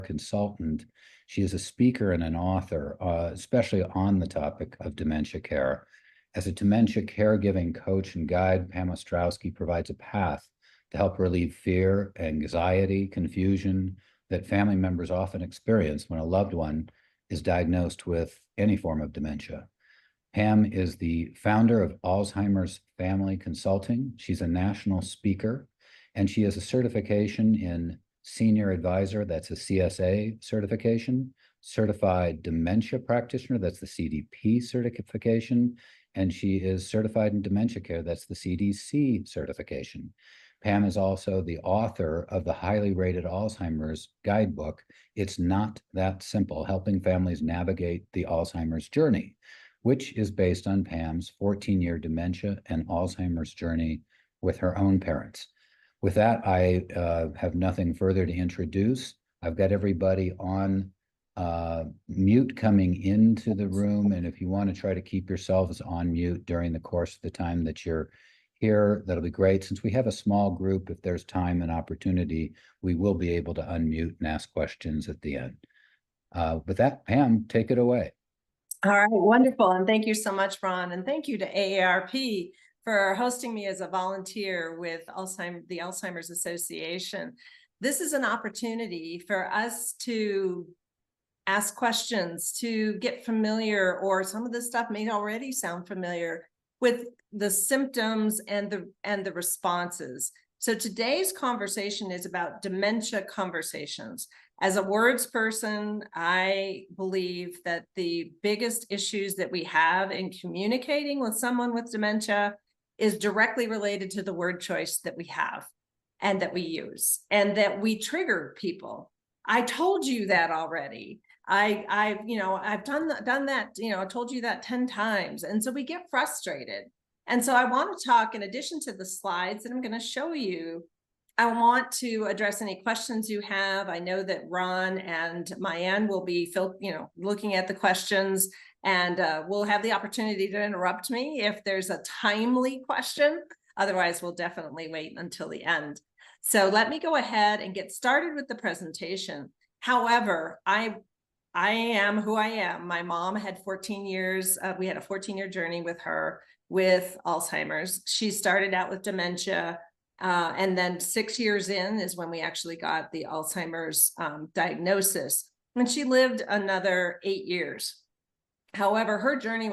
consultant. She is a speaker and an author, especially on the topic of dementia care. As a dementia caregiving coach and guide, Pam Ostrowski provides a path to help relieve fear, anxiety, confusion that family members often experience when a loved one is diagnosed with any form of dementia. Pam is the founder of Alzheimer's Family Consulting. She's a national speaker, and she has a certification in Senior Advisor, that's a CSA certification, Certified Dementia Practitioner, that's the CDP certification, and she is certified in dementia care, that's the CDC certification. Pam is also the author of the highly rated Alzheimer's guidebook, It's Not That Simple, Helping Families Navigate the Alzheimer's Journey, which is based on Pam's 14-year dementia and Alzheimer's journey with her own parents. With that, I have nothing further to introduce. I've got everybody on mute coming into the room, and if you want to try to keep yourselves on mute during the course of the time that you're here, that'll be great. Since we have a small group, if there's time and opportunity, we will be able to unmute and ask questions at the end. With that, Pam, take it away. All right, wonderful. And thank you so much, Ron. And thank you to AARP for hosting me as a volunteer with the Alzheimer's Association. This is an opportunity for us to ask questions, to get familiar, or some of this stuff may already sound familiar with the symptoms and the responses. So today's conversation is about dementia conversations. As a words person, I believe that the biggest issues that we have in communicating with someone with dementia is directly related to the word choice that we have and that we use, and that we trigger people. I told you that already. I've done that, I told you that 10 times. And so we get frustrated. And so I want to talk, in addition to the slides that I'm going to show you, I want to address any questions you have. I know that Ron and Mayanne will be looking at the questions, and we'll have the opportunity to interrupt me if there's a timely question. Otherwise, we'll definitely wait until the end. So let me go ahead and get started with the presentation. However, I am who I am. My mom had 14 years. We had a 14-year journey with her with Alzheimer's. She started out with dementia. And then 6 years in is when we actually got the Alzheimer's diagnosis. And she lived another 8 years. However, her journey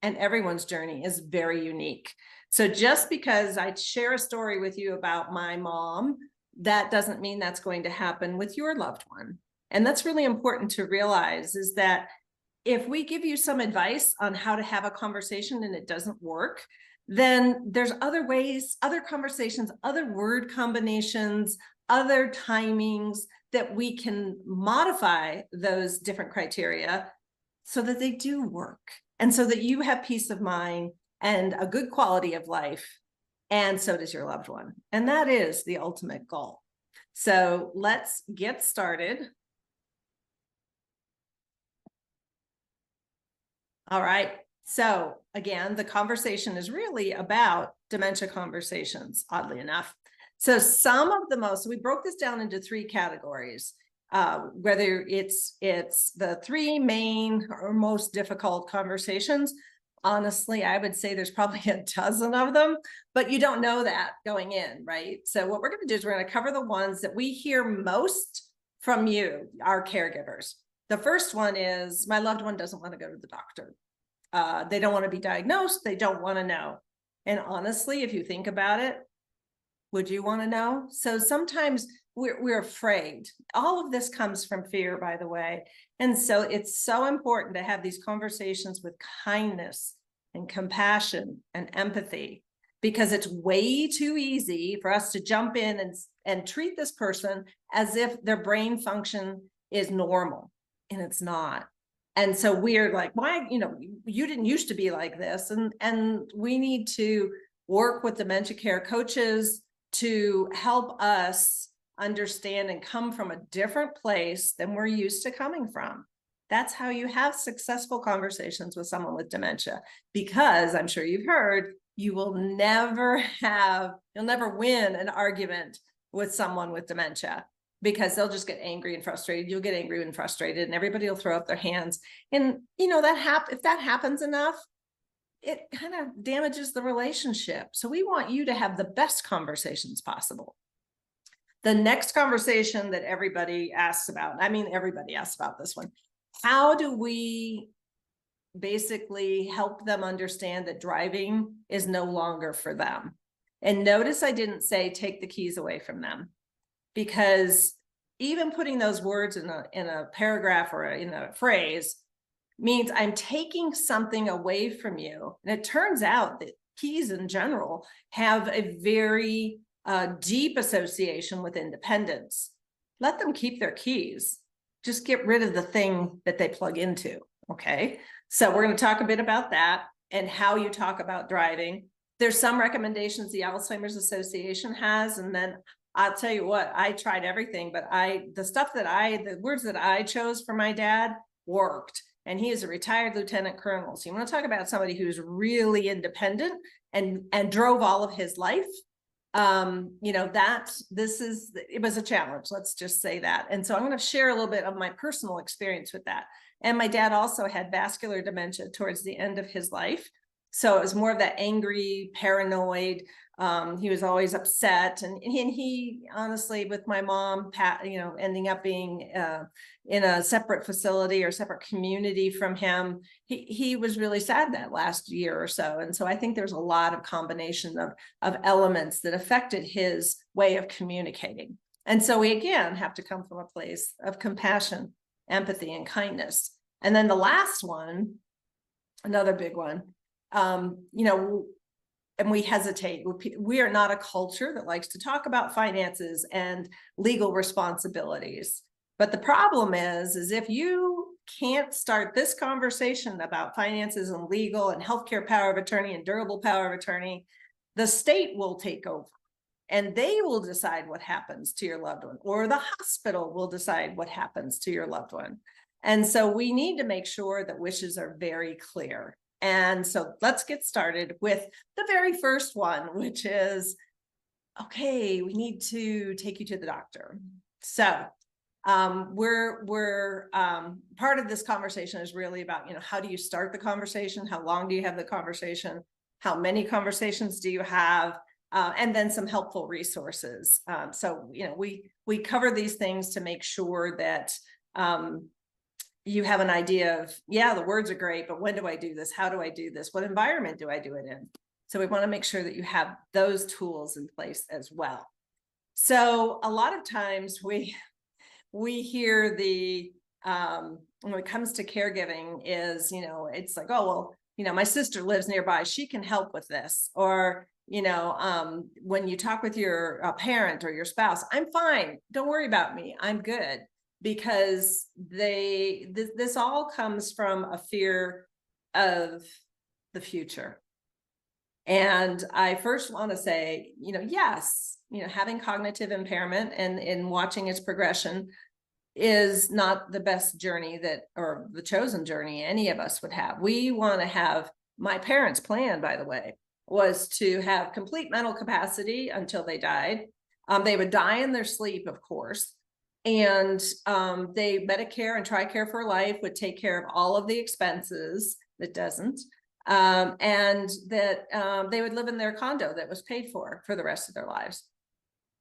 and everyone's journey is very unique. So just because I share a story with you about my mom, that doesn't mean that's going to happen with your loved one. And that's really important to realize, is that if we give you some advice on how to have a conversation and it doesn't work, then there's other ways, other conversations, other word combinations, other timings that we can modify those different criteria so that they do work, and so that you have peace of mind and a good quality of life, and so does your loved one. And that is the ultimate goal. So let's get started. All right. So again, the conversation is really about dementia conversations, oddly enough. So we broke this down into 3 categories, whether it's the 3 main or most difficult conversations. Honestly, I would say there's probably a dozen of them, but you don't know that going in, right? So what we're going to do is we're going to cover the ones that we hear most from you, our caregivers. The first one is, my loved one doesn't want to go to the doctor. They don't want to be diagnosed. They don't want to know. And honestly, if you think about it, would you want to know? So sometimes we're afraid. All of this comes from fear, by the way. And so it's so important to have these conversations with kindness and compassion and empathy, because it's way too easy for us to jump in and treat this person as if their brain function is normal, and it's not. And so we're like, why, you didn't used to be like this. And we need to work with dementia care coaches to help us understand and come from a different place than we're used to coming from. That's how you have successful conversations with someone with dementia, because I'm sure you've heard, you'll never win an argument with someone with dementia. because they'll just get angry and frustrated. You'll get angry and frustrated, and everybody will throw up their hands. And you know, if that happens enough, it kind of damages the relationship. So we want you to have the best conversations possible. The next conversation that everybody asks about, I mean, everybody asks about this one. How do we basically help them understand that driving is no longer for them? And notice I didn't say take the keys away from them, because even putting those words in a paragraph or in a phrase means I'm taking something away from you. And it turns out that keys in general have a very deep association with independence. Let them keep their keys. Just get rid of the thing that they plug into. Okay. So we're going to talk a bit about that and how you talk about driving. There's some recommendations the Alzheimer's Association has, and then I'll tell you what, I tried everything, but the words that I chose for my dad worked. And he is a retired lieutenant colonel. So you want to talk about somebody who's really independent and drove all of his life. You know, it was a challenge. Let's just say that. And so I'm going to share a little bit of my personal experience with that. And my dad also had vascular dementia towards the end of his life. So it was more of that angry, paranoid. He was always upset, and he honestly, with my mom, you know, ending up being in a separate facility or separate community from him, he was really sad that last year or so. And so I think there's a lot of combination of elements that affected his way of communicating. And so we again have to come from a place of compassion, empathy, and kindness. And then the last one, another big one, you know, and we hesitate. We are not a culture that likes to talk about finances and legal responsibilities. But the problem is if you can't start this conversation about finances and legal and healthcare power of attorney and durable power of attorney, the state will take over and they will decide what happens to your loved one, or the hospital will decide what happens to your loved one. And so we need to make sure that wishes are very clear. And so let's get started with the very first one, which is, okay, we need to take you to the doctor. So we're part of this conversation is really about, you know, how do you start the conversation? How long do you have the conversation? How many conversations do you have? And then some helpful resources. So, you know, we cover these things to make sure that you have an idea of, yeah, the words are great, but when do I do this? How do I do this? What environment do I do it in? So we want to make sure that you have those tools in place as well. So a lot of times we hear when it comes to caregiving is, you know, it's like, oh, well, you know, my sister lives nearby, she can help with this. Or, you know, when you talk with your parent or your spouse, I'm fine, don't worry about me, I'm good. Because this all comes from a fear of the future. And I first want to say, you know, yes, you know, having cognitive impairment and watching its progression is not the best journey or the chosen journey any of us would have. We want to have, my parents' plan, by the way, was to have complete mental capacity until they died. They would die in their sleep, of course. And they Medicare and TRICARE for Life would take care of all of the expenses. It doesn't. And that they would live in their condo that was paid for the rest of their lives.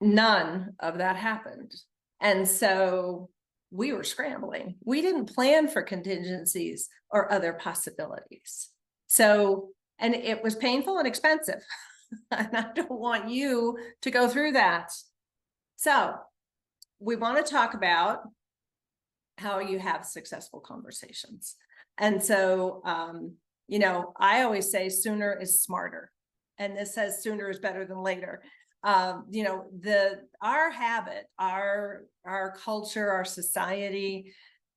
None of that happened. And so we were scrambling. We didn't plan for contingencies or other possibilities. So, and it was painful and expensive. And I don't want you to go through that. So we want to talk about how you have successful conversations. And so, you know, I always say sooner is smarter. And this says sooner is better than later. You know, our habit, our culture, our society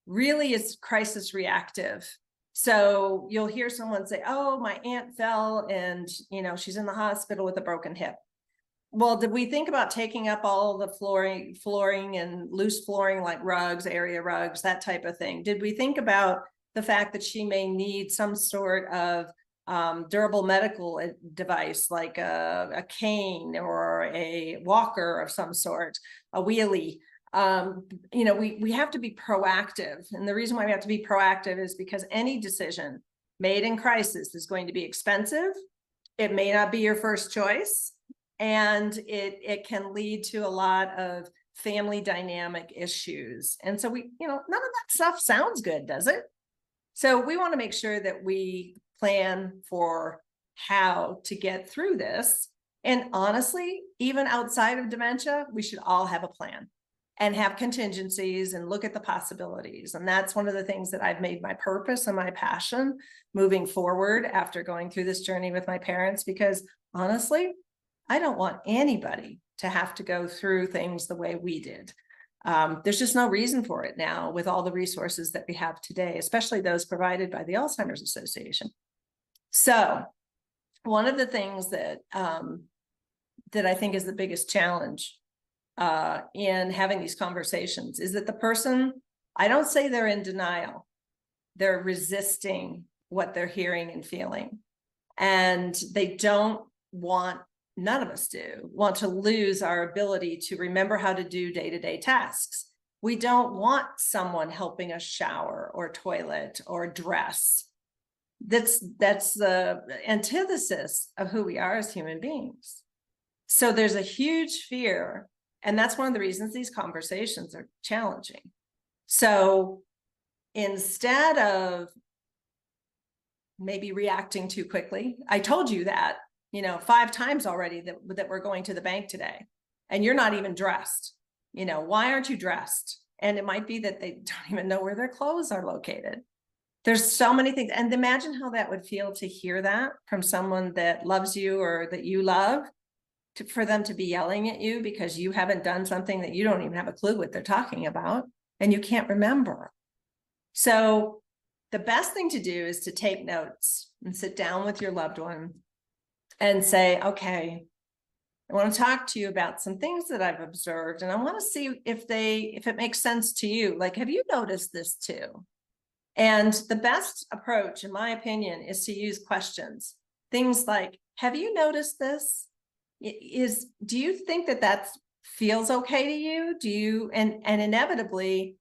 really is crisis reactive. So you'll hear someone say, oh, my aunt fell and, you know, she's in the hospital with a broken hip. Well, did we think about taking up all the flooring and loose flooring like rugs, area rugs, that type of thing? Did we think about the fact that she may need some sort of durable medical device like a cane or a walker of some sort, a wheelie? we have to be proactive. And the reason why we have to be proactive is because any decision made in crisis is going to be expensive. It may not be your first choice, and it can lead to a lot of family dynamic issues. And so none of that stuff sounds good, does it? So we want to make sure that we plan for how to get through this. And honestly, even outside of dementia, we should all have a plan and have contingencies and look at the possibilities. And that's one of the things that I've made my purpose and my passion moving forward after going through this journey with my parents, because honestly, I don't want anybody to have to go through things the way we did. There's just no reason for it now with all the resources that we have today, especially those provided by the Alzheimer's Association. So one of the things that I think is the biggest challenge in having these conversations is that the person, I don't say they're in denial, they're resisting what they're hearing and feeling. And they don't want, none of us do, want to lose our ability to remember how to do day-to-day tasks. We don't want someone helping us shower or toilet or dress. That's the antithesis of who we are as human beings. So there's a huge fear. And that's one of the reasons these conversations are challenging. So instead of maybe reacting too quickly, I told you that, 5 times already that we're going to the bank today, and you're not even dressed. Why aren't you dressed? And it might be that they don't even know where their clothes are located. There's so many things. And imagine how that would feel to hear that from someone that loves you or that you love. For them to be yelling at you because you haven't done something that you don't even have a clue what they're talking about and you can't remember. So the best thing to do is to take notes and sit down with your loved one and say, okay, I want to talk to you about some things that I've observed, and I want to see if it makes sense to you. Like, have you noticed this too? And the best approach, in my opinion, is to use questions. Things like, have you noticed this? Do you think that feels okay to you? Do you, and inevitably,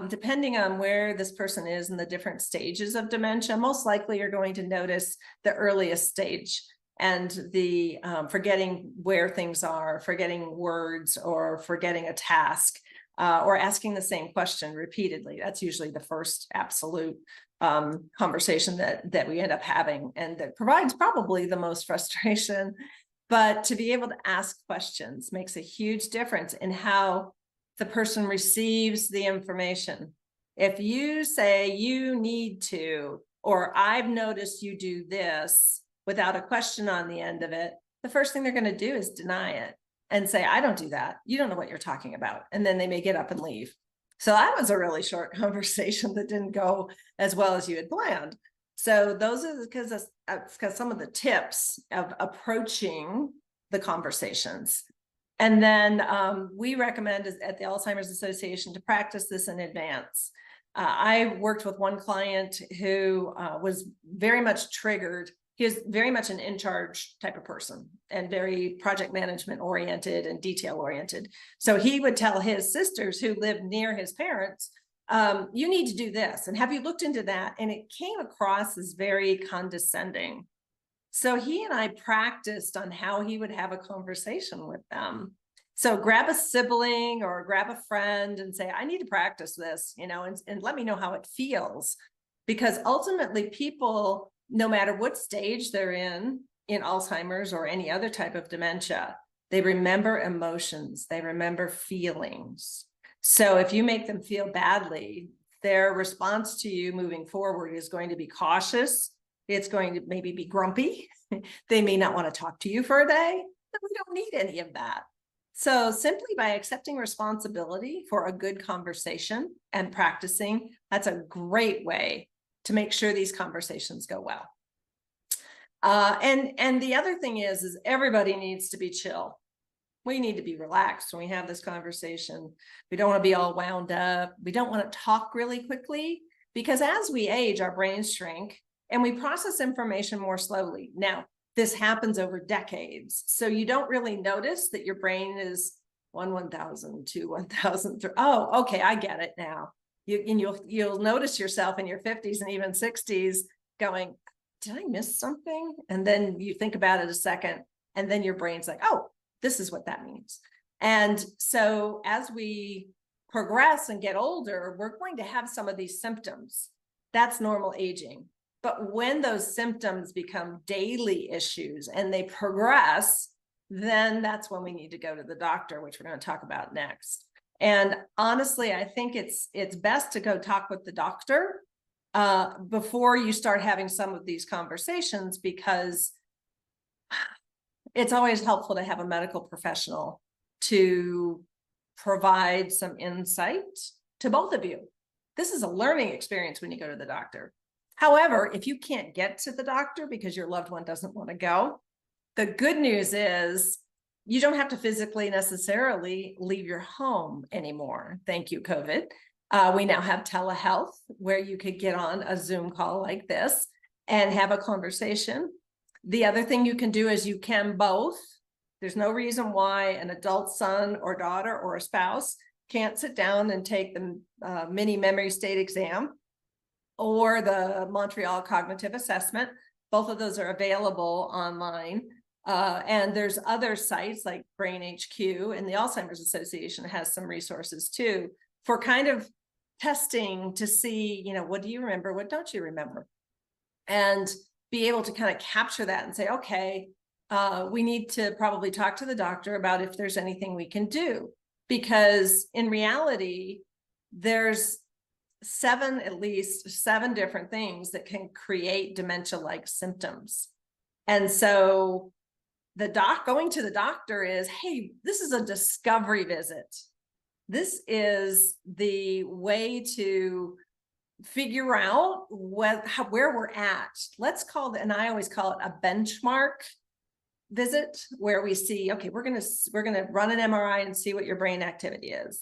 depending on where this person is in the different stages of dementia, most likely you're going to notice the earliest stage and the forgetting where things are, forgetting words, or forgetting a task, or asking the same question repeatedly. That's usually the first absolute conversation that we end up having, and that provides probably the most frustration. But to be able to ask questions makes a huge difference in how the person receives the information. If you say you need to, or I've noticed you do this without a question on the end of it, the first thing they're going to do is deny it and say, I don't do that. You don't know what you're talking about. And then they may get up and leave. So that was a really short conversation that didn't go as well as you had planned. So those are because some of the tips of approaching the conversations. And then we recommend at the Alzheimer's Association to practice this in advance. I worked with one client who was very much triggered. He was very much an in-charge type of person and very project management oriented and detail oriented. So he would tell his sisters who lived near his parents, you need to do this. And have you looked into that? And it came across as very condescending. So he and I practiced on how he would have a conversation with them. So grab a sibling or grab a friend and say, I need to practice this, and let me know how it feels. Because ultimately people, no matter what stage they're in Alzheimer's or any other type of dementia, they remember emotions, they remember feelings. So if you make them feel badly, their response to you moving forward is going to be cautious. It's going to maybe be grumpy. They may not want to talk to you for a day. We don't need any of that. So simply by accepting responsibility for a good conversation and practicing, that's a great way to make sure these conversations go well. And the other thing is everybody needs to be chill. We need to be relaxed when we have this conversation. We don't want to be all wound up. We don't want to talk really quickly, because as we age, our brains shrink and we process information more slowly. Now, this happens over decades, so you don't really notice that your brain is 1,000, 2, 1,000, 3. Oh, okay, I get it now. You'll notice yourself in your 50s and even 60s going, did I miss something? And then you think about it a second, and then your brain's like, oh, this is what that means. And so as we progress and get older, we're going to have some of these symptoms. That's normal aging. But when those symptoms become daily issues and they progress, then that's when we need to go to the doctor, which we're going to talk about next. And honestly, I think it's best to go talk with the doctor before you start having some of these conversations, because it's always helpful to have a medical professional to provide some insight to both of you. This is a learning experience when you go to the doctor. However, if you can't get to the doctor because your loved one doesn't want to go, the good news is you don't have to physically necessarily leave your home anymore. Thank you, COVID. We now have telehealth where you could get on a Zoom call like this and have a conversation. The other thing you can do is you can both. There's no reason why an adult son or daughter or a spouse can't sit down and take the mini memory state exam or the Montreal Cognitive Assessment. Both of those are available online. And there's other sites like Brain HQ, and the Alzheimer's Association has some resources too for kind of testing to see, what do you remember? What don't you remember? And be able to kind of capture that and say, okay, we need to probably talk to the doctor about if there's anything we can do, because in reality, there's at least seven different things that can create dementia-like symptoms. And so going to the doctor is, hey, this is a discovery visit. This is the way to figure out where we're at. Let's call it, and I always call it a benchmark visit, where we see, okay, we're gonna run an MRI and see what your brain activity is.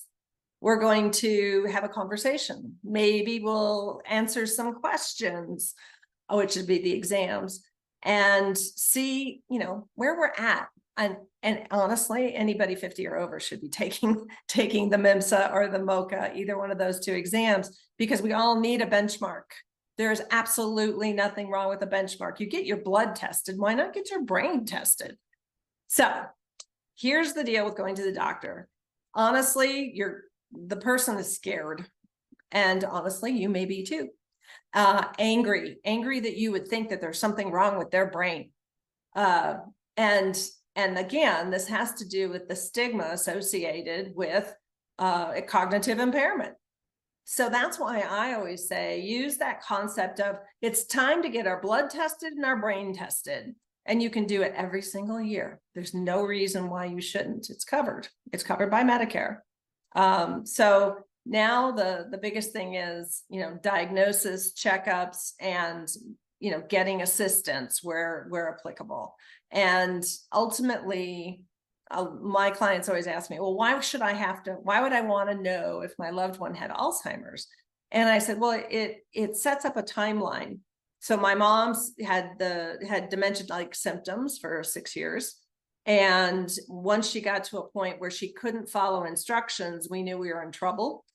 We're going to have a conversation. Maybe we'll answer some questions, which would be the exams, and see, where we're at. And honestly, anybody 50 or over should be taking the MIMSA or the MOCA, either one of those two exams, because we all need a benchmark. There's absolutely nothing wrong with a benchmark. You get your blood tested. Why not get your brain tested? So here's the deal with going to the doctor. Honestly, the person is scared. And honestly, you may be too. Angry that you would think that there's something wrong with their brain. And again, this has to do with the stigma associated with cognitive impairment. So that's why I always say, use that concept of, it's time to get our blood tested and our brain tested. And you can do it every single year. There's no reason why you shouldn't. It's covered. It's covered by Medicare. So now the biggest thing is, diagnosis, checkups, and, getting assistance where applicable. And ultimately, my clients always ask me, well, why would I want to know if my loved one had Alzheimer's? And I said, well, it sets up a timeline. So my mom's had dementia-like symptoms for 6 years. And once she got to a point where she couldn't follow instructions, we knew we were in trouble,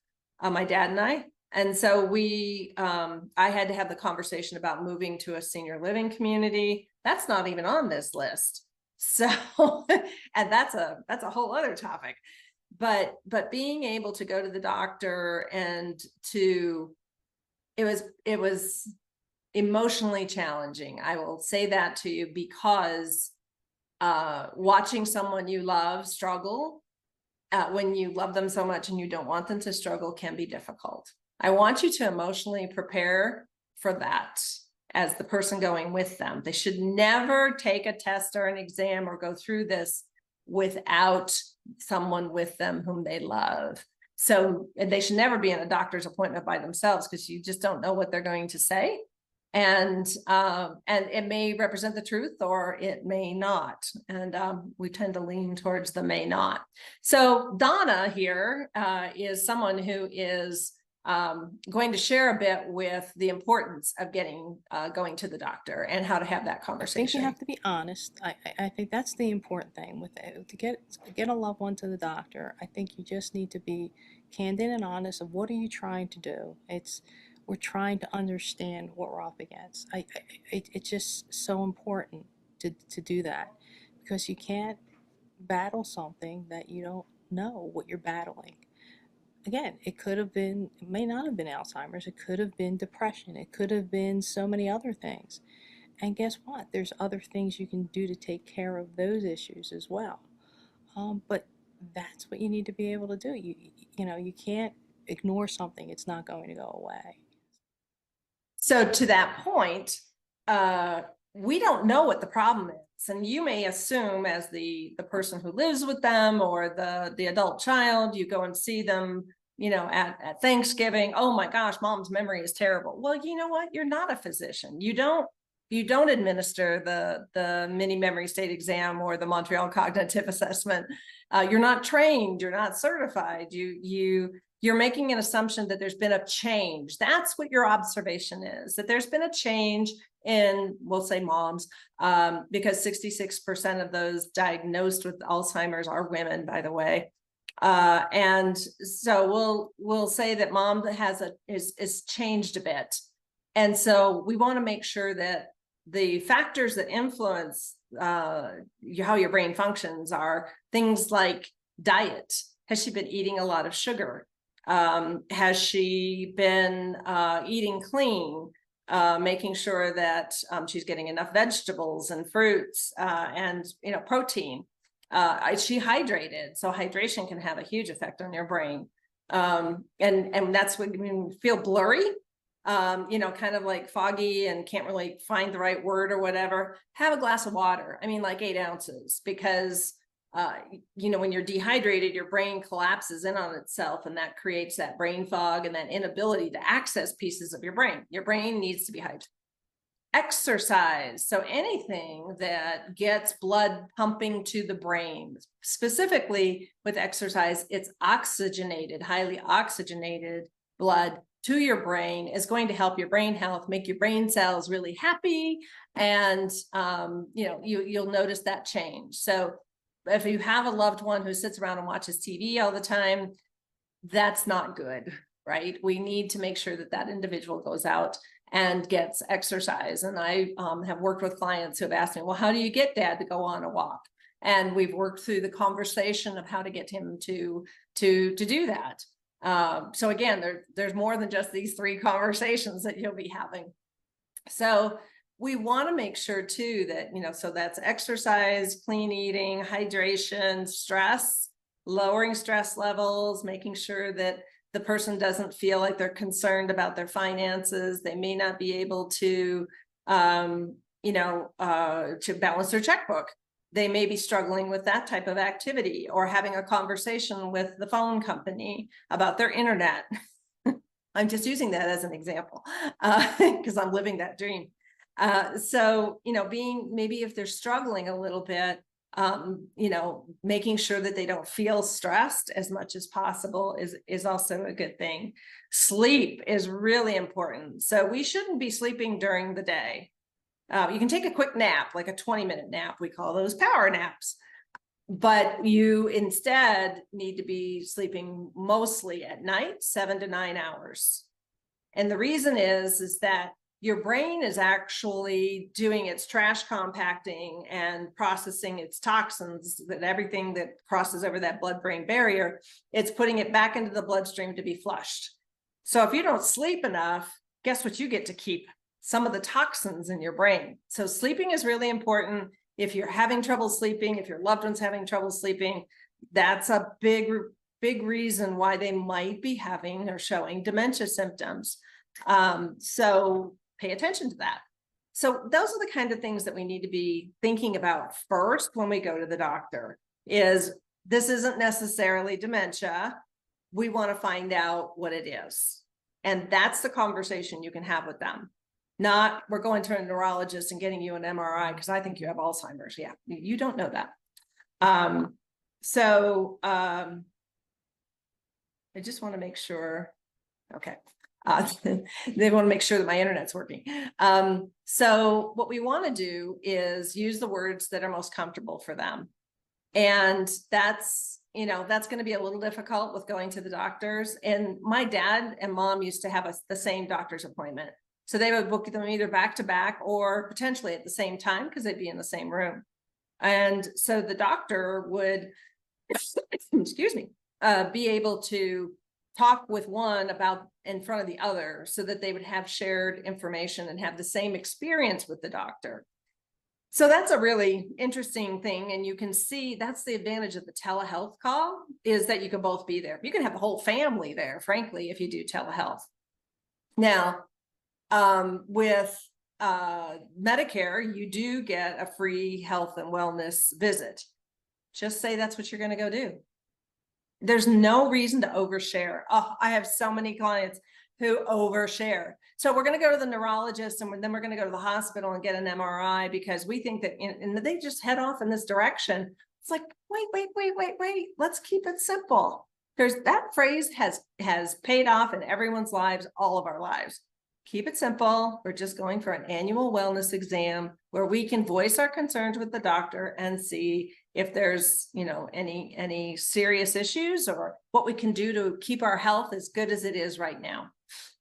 my dad and I. And so I had to have the conversation about moving to a senior living community. That's not even on this list. So, and that's a whole other topic. But being able to go to the doctor and it was emotionally challenging. I will say that to you, because watching someone you love struggle when you love them so much and you don't want them to struggle can be difficult. I want you to emotionally prepare for that as the person going with them. They should never take a test or an exam or go through this without someone with them whom they love. So they should never be in a doctor's appointment by themselves, because you just don't know what they're going to say. And it may represent the truth or it may not. And we tend to lean towards the may not. So Donna here is someone who is going to share a bit with the importance of going to the doctor and how to have that I think conversation. you have to be honest. I think that's the important thing with it. To get a loved one to the doctor. I think you just need to be candid and honest of what are you trying to do. We're trying to understand what we're up against. It's just so important to do that, because you can't battle something that you don't know what you're battling. Again, it may not have been Alzheimer's, it could have been depression, it could have been so many other things. And guess what? There's other things you can do to take care of those issues as well. But that's what you need to be able to do. You can't ignore something. It's not going to go away. So to that point, we don't know what the problem is. And you may assume, as the person who lives with them or the adult child, you go and see them, at Thanksgiving. Oh my gosh, mom's memory is terrible. Well, you know what? You're not a physician. You don't administer the mini memory state exam or the Montreal cognitive assessment. You're not trained. You're not certified. You're making an assumption that there's been a change. That's what your observation is, that there's been a change in, we'll say, moms, because 66% of those diagnosed with Alzheimer's are women, by the way. And so we'll say that mom is changed a bit. And so we want to make sure that the factors that influence how your brain functions are things like diet. Has she been eating a lot of sugar? Has she been eating clean? Making sure that she's getting enough vegetables and fruits and protein. Is she hydrated? So hydration can have a huge effect on your brain. And that's when you feel blurry, kind of like foggy and can't really find the right word or whatever. Have a glass of water. I mean, like 8 ounces, because when you're dehydrated, your brain collapses in on itself, and that creates that brain fog and that inability to access pieces of your brain. Your brain needs to be hydrated. Exercise. So anything that gets blood pumping to the brain, specifically with exercise, it's oxygenated, highly oxygenated blood to your brain is going to help your brain health, make your brain cells really happy. And, you'll notice that change. So if you have a loved one who sits around and watches TV all the time, that's not good, right? We need to make sure that individual goes out and gets exercise. And I have worked with clients who have asked me, well, how do you get dad to go on a walk? And we've worked through the conversation of how to get him to do that. So again, there's more than just these 3 conversations that you'll be having. So we want to make sure too that, so that's exercise, clean eating, hydration, stress, lowering stress levels, making sure that the person doesn't feel like they're concerned about their finances. They may not be able to balance their checkbook. They may be struggling with that type of activity, or having a conversation with the phone company about their internet. I'm just using that as an example because I'm living that dream. So, maybe if they're struggling a little bit, making sure that they don't feel stressed as much as possible is also a good thing. Sleep is really important. So we shouldn't be sleeping during the day. You can take a quick nap, like a 20-minute nap. We call those power naps. But you instead need to be sleeping mostly at night, 7 to 9 hours. And the reason is that your brain is actually doing its trash compacting and processing its toxins, that everything that crosses over that blood-brain barrier, it's putting it back into the bloodstream to be flushed. So if you don't sleep enough, guess what? You get to keep some of the toxins in your brain. So sleeping is really important. If you're having trouble sleeping, if your loved one's having trouble sleeping, that's a big reason why they might be having or showing dementia symptoms. So pay attention to that. So those are the kind of things that we need to be thinking about first when we go to the doctor. This isn't necessarily dementia. We want to find out what it is. And that's the conversation you can have with them. Not, we're going to a neurologist and getting you an MRI because I think you have Alzheimer's. Yeah, you don't know that. I just want to make sure Okay. They want to make sure that my internet's working. So what we want to do is use the words that are most comfortable for them. And that's, that's going to be a little difficult with going to the doctors. And my dad and mom used to have the same doctor's appointment. So they would book them either back to back or potentially at the same time because they'd be in the same room. And so the doctor would, excuse me, be able to talk with one about in front of the other so that they would have shared information and have the same experience with the doctor. So that's a really interesting thing. And you can see that's the advantage of the telehealth call is that you can both be there. You can have the whole family there, frankly, if you do telehealth. Now, with Medicare, you do get a free health and wellness visit. Just say that's what you're going to go do. There's no reason to overshare. Oh, I have so many clients who overshare. So we're going to go to the neurologist and then we're going to go to the hospital and get an MRI because we think that, and they just head off in this direction. It's like, wait. Let's keep it simple. That phrase has paid off in everyone's lives, all of our lives. Keep it simple. We're just going for an annual wellness exam where we can voice our concerns with the doctor and see if there's, any serious issues or what we can do to keep our health as good as it is right now.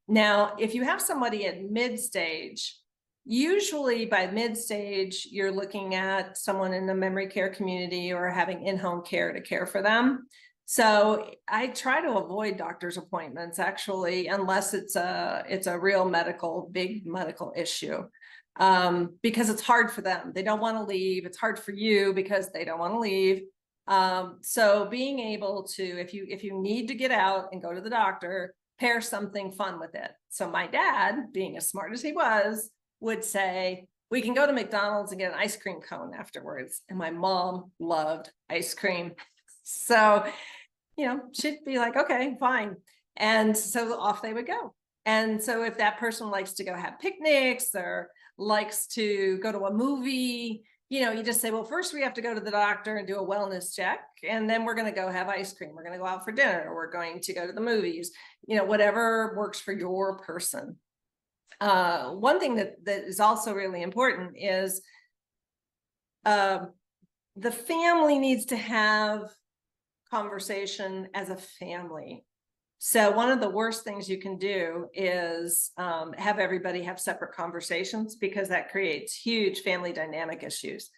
Now, if you have somebody at mid-stage, usually by mid-stage, you're looking at someone in the memory care community or having in-home care to care for them. So I try to avoid doctor's appointments actually, unless it's a real big medical issue, because it's hard for them. They don't want to leave. It's hard for you because they don't want to leave. So being able to, if you need to get out and go to the doctor, pair something fun with it. So my dad, being as smart as he was, would say, we can go to McDonald's and get an ice cream cone afterwards. And my mom loved ice cream. So, she'd be like, okay, fine. And so off they would go. And so if that person likes to go have picnics or likes to go to a movie, you just say, well, first we have to go to the doctor and do a wellness check. And then we're going to go have ice cream. We're going to go out for dinner. Or we're going to go to the movies, whatever works for your person. One thing that is also really important is the family needs to have conversation as a family. So one of the worst things you can do is have everybody have separate conversations because that creates huge family dynamic issues.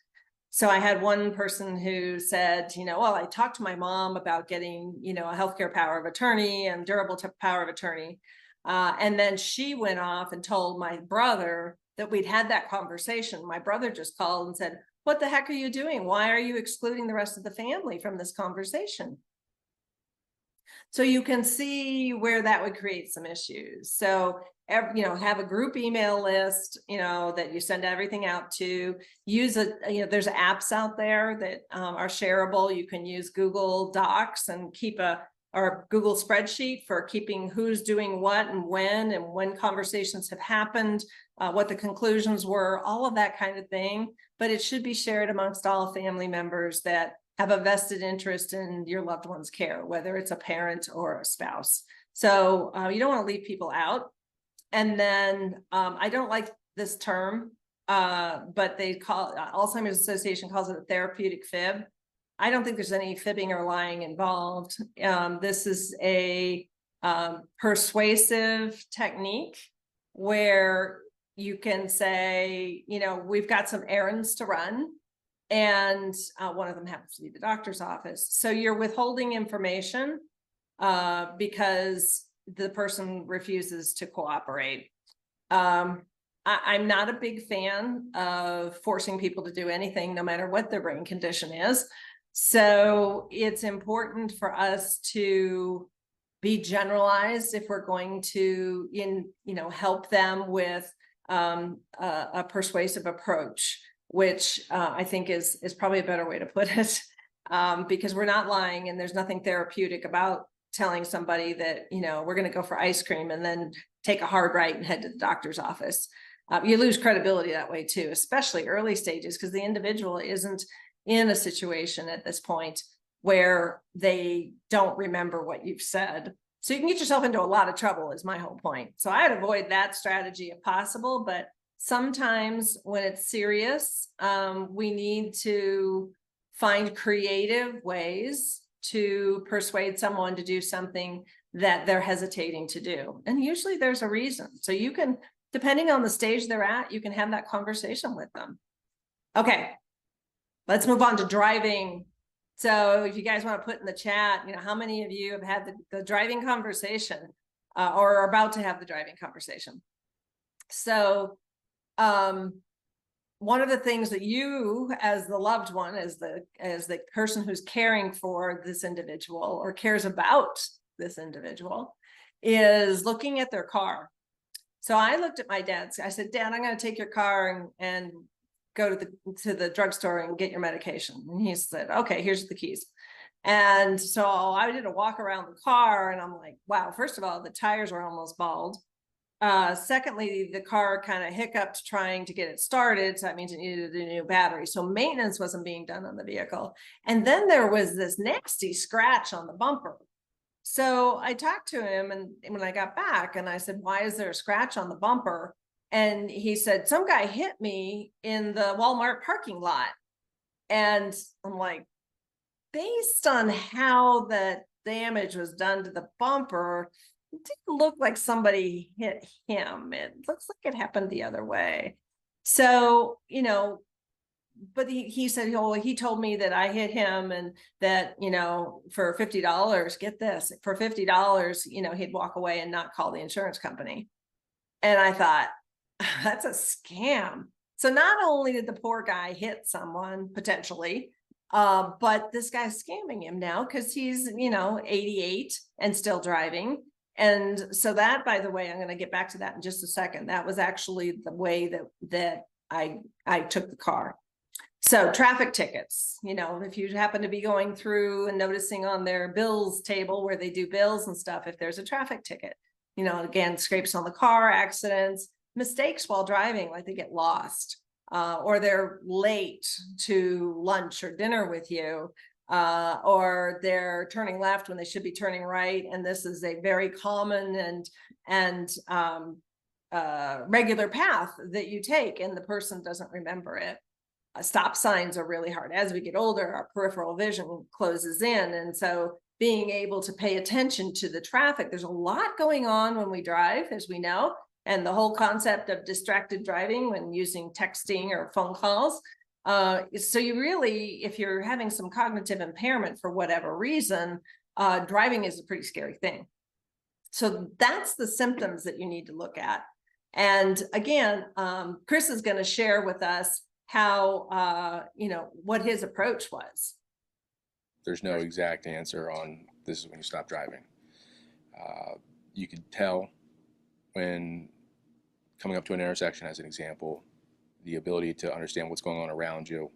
So I had one person who said, well, I talked to my mom about getting, a healthcare power of attorney and durable power of attorney. And then she went off and told my brother that we'd had that conversation. My brother just called and said, what the heck are you doing? Why are you excluding the rest of the family from this conversation? So you can see where that would create some issues. So, have a group email list, that you send everything out to. Use there's apps out there that are shareable. You can use Google Docs and keep or Google spreadsheet for keeping who's doing what and when conversations have happened, what the conclusions were, all of that kind of thing. But it should be shared amongst all family members that have a vested interest in your loved one's care, whether it's a parent or a spouse. So you don't want to leave people out. And then I don't like this term, but they call Alzheimer's Association calls it a therapeutic fib. I don't think there's any fibbing or lying involved. This is a persuasive technique where you can say, we've got some errands to run. And one of them happens to be the doctor's office. So you're withholding information because the person refuses to cooperate. I'm not a big fan of forcing people to do anything, no matter what their brain condition is. So it's important for us to be generalized if we're going to, help them with a persuasive approach, which I think is probably a better way to put it, because we're not lying and there's nothing therapeutic about telling somebody that, we're going to go for ice cream and then take a hard right and head to the doctor's office. You lose credibility that way too, especially early stages, because the individual isn't in a situation at this point where they don't remember what you've said. So you can get yourself into a lot of trouble is my whole point. So I'd avoid that strategy if possible, but sometimes when it's serious, we need to find creative ways to persuade someone to do something that they're hesitating to do. And usually there's a reason. So you can, depending on the stage they're at, you can have that conversation with them. Okay, let's move on to driving. So if you guys want to put in the chat, you know, how many of you have had the driving conversation or are about to have the driving conversation? So one of the things that you, as the loved one, as the person who's caring for this individual or cares about this individual, is looking at their car. So I looked at my dad's. I said, Dad, I'm going to take your car and go to the drugstore and get your medication. And he said, okay, here's the keys. And so I did a walk around the car, and I'm like, wow, first of all, the tires were almost bald. Secondly, the car kind of hiccuped trying to get it started. So that means it needed a new battery. So maintenance wasn't being done on the vehicle. And then there was this nasty scratch on the bumper. So I talked to him, and when I got back, and I said, why is there a scratch on the bumper? And he said, some guy hit me in the Walmart parking lot. And I'm like, based on how the damage was done to the bumper, it didn't look like somebody hit him. It looks like it happened the other way. So, you know, but he said, oh, he told me that I hit him and that, you know, for $50, get this, for $50, you know, he'd walk away and not call the insurance company. And I thought, that's a scam. So not only did the poor guy hit someone potentially, but this guy's scamming him now because he's, you know, 88 and still driving. And so that, by the way, I'm going to get back to that in just a second. That was actually the way that I took the car. So traffic tickets, you know, if you happen to be going through and noticing on their bills table where they do bills and stuff, if there's a traffic ticket, you know, again, scrapes on the car, accidents, mistakes while driving, like they get lost, or they're late to lunch or dinner with you, or they're turning left when they should be turning right. And this is a very common and regular path that you take, and the person doesn't remember it. Stop signs are really hard. As we get older, our peripheral vision closes in. And so being able to pay attention to the traffic, there's a lot going on when we drive, as we know, and the whole concept of distracted driving when using texting or phone calls. So you really, if you're having some cognitive impairment for whatever reason, driving is a pretty scary thing. So that's the symptoms that you need to look at. And again, Chris is going to share with us how, you know, what his approach was. There's no exact answer on this is when you stop driving. You could tell when coming up to an intersection, as an example, the ability to understand what's going on around you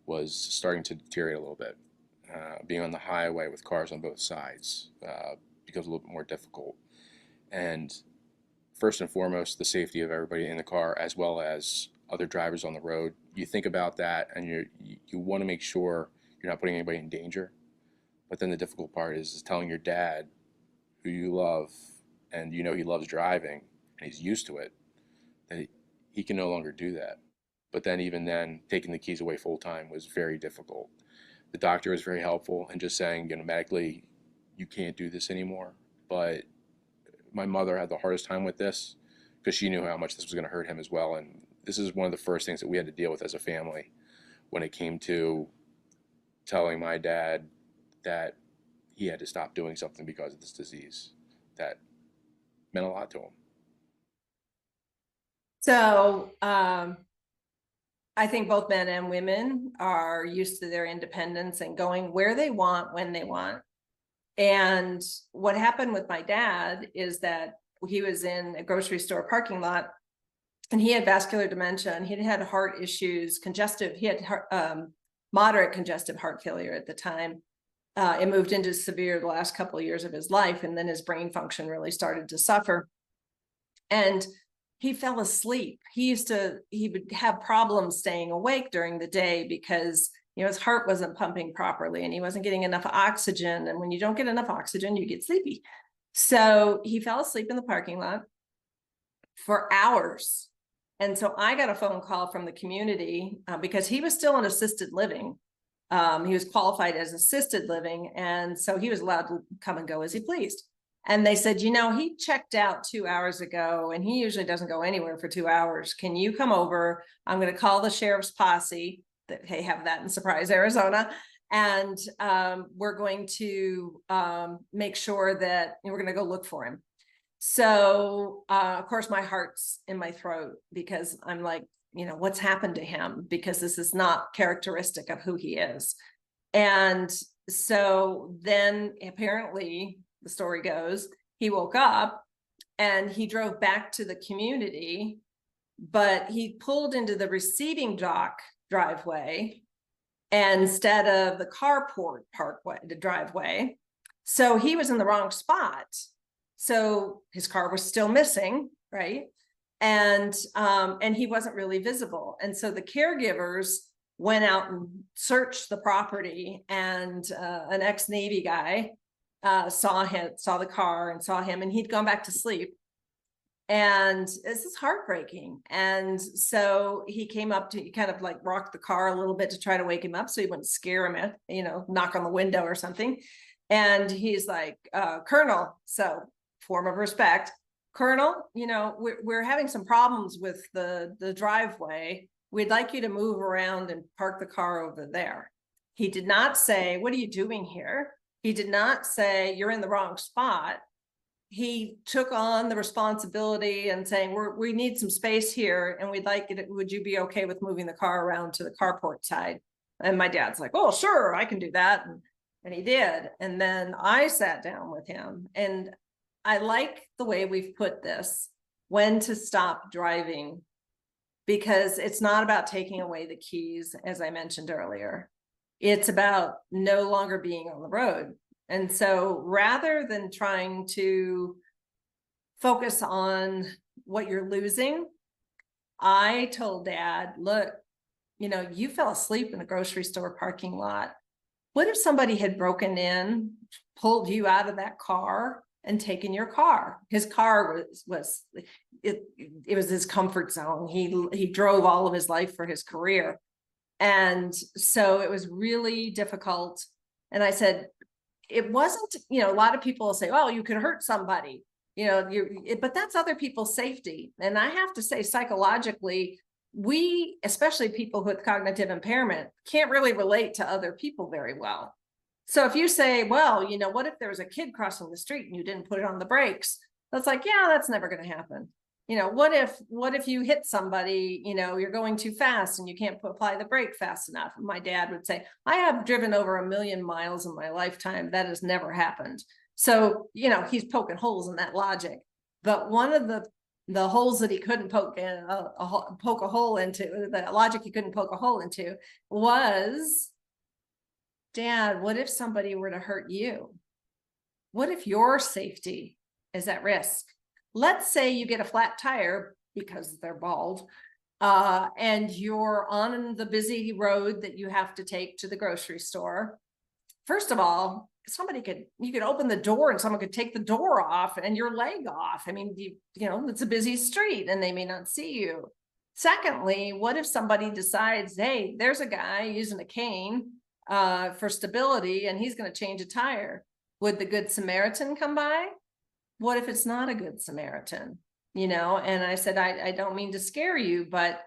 was starting to deteriorate a little bit. Being on the highway with cars on both sides becomes a little bit more difficult. And first and foremost, the safety of everybody in the car, as well as other drivers on the road. You think about that, and you want to make sure you're not putting anybody in danger. But then the difficult part is telling your dad, who you love, and you know he loves driving, and he's used to it, that he can no longer do that. But then even then, taking the keys away full time was very difficult. The doctor was very helpful in just saying, you know, medically, you can't do this anymore. But my mother had the hardest time with this because she knew how much this was going to hurt him as well. And this is one of the first things that we had to deal with as a family when it came to telling my dad that he had to stop doing something because of this disease. That meant a lot to him. So I think both men and women are used to their independence and going where they want, when they want. And what happened with my dad is that he was in a grocery store parking lot, and he had vascular dementia, and he had heart issues, congestive. He had moderate congestive heart failure at the time. It moved into severe the last couple of years of his life, and then his brain function really started to suffer. And he fell asleep. He would have problems staying awake during the day because, you know, his heart wasn't pumping properly and he wasn't getting enough oxygen. And when you don't get enough oxygen, you get sleepy. So he fell asleep in the parking lot for hours. And so I got a phone call from the community because he was still in assisted living. He was qualified as assisted living. And so he was allowed to come and go as he pleased. And they said, you know, he checked out 2 hours ago and he usually doesn't go anywhere for 2 hours. Can you come over? I'm going to call the sheriff's posse that they have that in Surprise, Arizona. And we're going to make sure that we're going to go look for him. So, of course, my heart's in my throat because I'm like, you know, what's happened to him? Because this is not characteristic of who he is. And so then apparently the story goes, he woke up and he drove back to the community, but he pulled into the receiving dock driveway instead of the carport parkway, the driveway. So he was in the wrong spot. So his car was still missing, right? And he wasn't really visible. And so the caregivers went out and searched the property, and an ex-Navy guy saw the car and saw him, and he'd gone back to sleep. And this is heartbreaking. And so he came up to kind of like rock the car a little bit to try to wake him up so he wouldn't scare him, you know, knock on the window or something. And he's like, Colonel, so form of respect, Colonel, you know, we're having some problems with the driveway. We'd like you to move around and park the car over there. He did not say, what are you doing here? He did not say, you're in the wrong spot. He took on the responsibility and saying, we need some space here and we'd like it. Would you be okay with moving the car around to the carport side? And my dad's like, oh, sure, I can do that. And he did. And then I sat down with him, and I like the way we've put this, when to stop driving, because it's not about taking away the keys, as I mentioned earlier. It's about no longer being on the road. And so rather than trying to focus on what you're losing, I told Dad, look, you know, you fell asleep in the grocery store parking lot. What if somebody had broken in, pulled you out of that car and taken your car? His car was his comfort zone. He drove all of his life for his career. And so it was really difficult. And I said, it wasn't, you know, a lot of people say, oh, you could hurt somebody, you know, but that's other people's safety. And I have to say, psychologically, we, especially people with cognitive impairment, can't really relate to other people very well. So if you say, well, you know, what if there was a kid crossing the street and you didn't put it on the brakes? That's like, yeah, that's never going to happen. You know, what if you hit somebody, you know, you're going too fast and you can't apply the brake fast enough? And my dad would say, I have driven over 1 million miles in my lifetime. That has never happened. So, you know, he's poking holes in that logic. But one of the holes that he couldn't poke a hole into, the logic he couldn't poke a hole into, was, Dad, what if somebody were to hurt you? What if your safety is at risk? Let's say you get a flat tire because they're bald, and you're on the busy road that you have to take to the grocery store. First of all, you could open the door and someone could take the door off and your leg off. I mean, you know, it's a busy street and they may not see you. Secondly, what if somebody decides, hey, there's a guy using a cane for stability and he's going to change a tire? Would the Good Samaritan come by? What if it's not a Good Samaritan? You know, and I said, I don't mean to scare you, but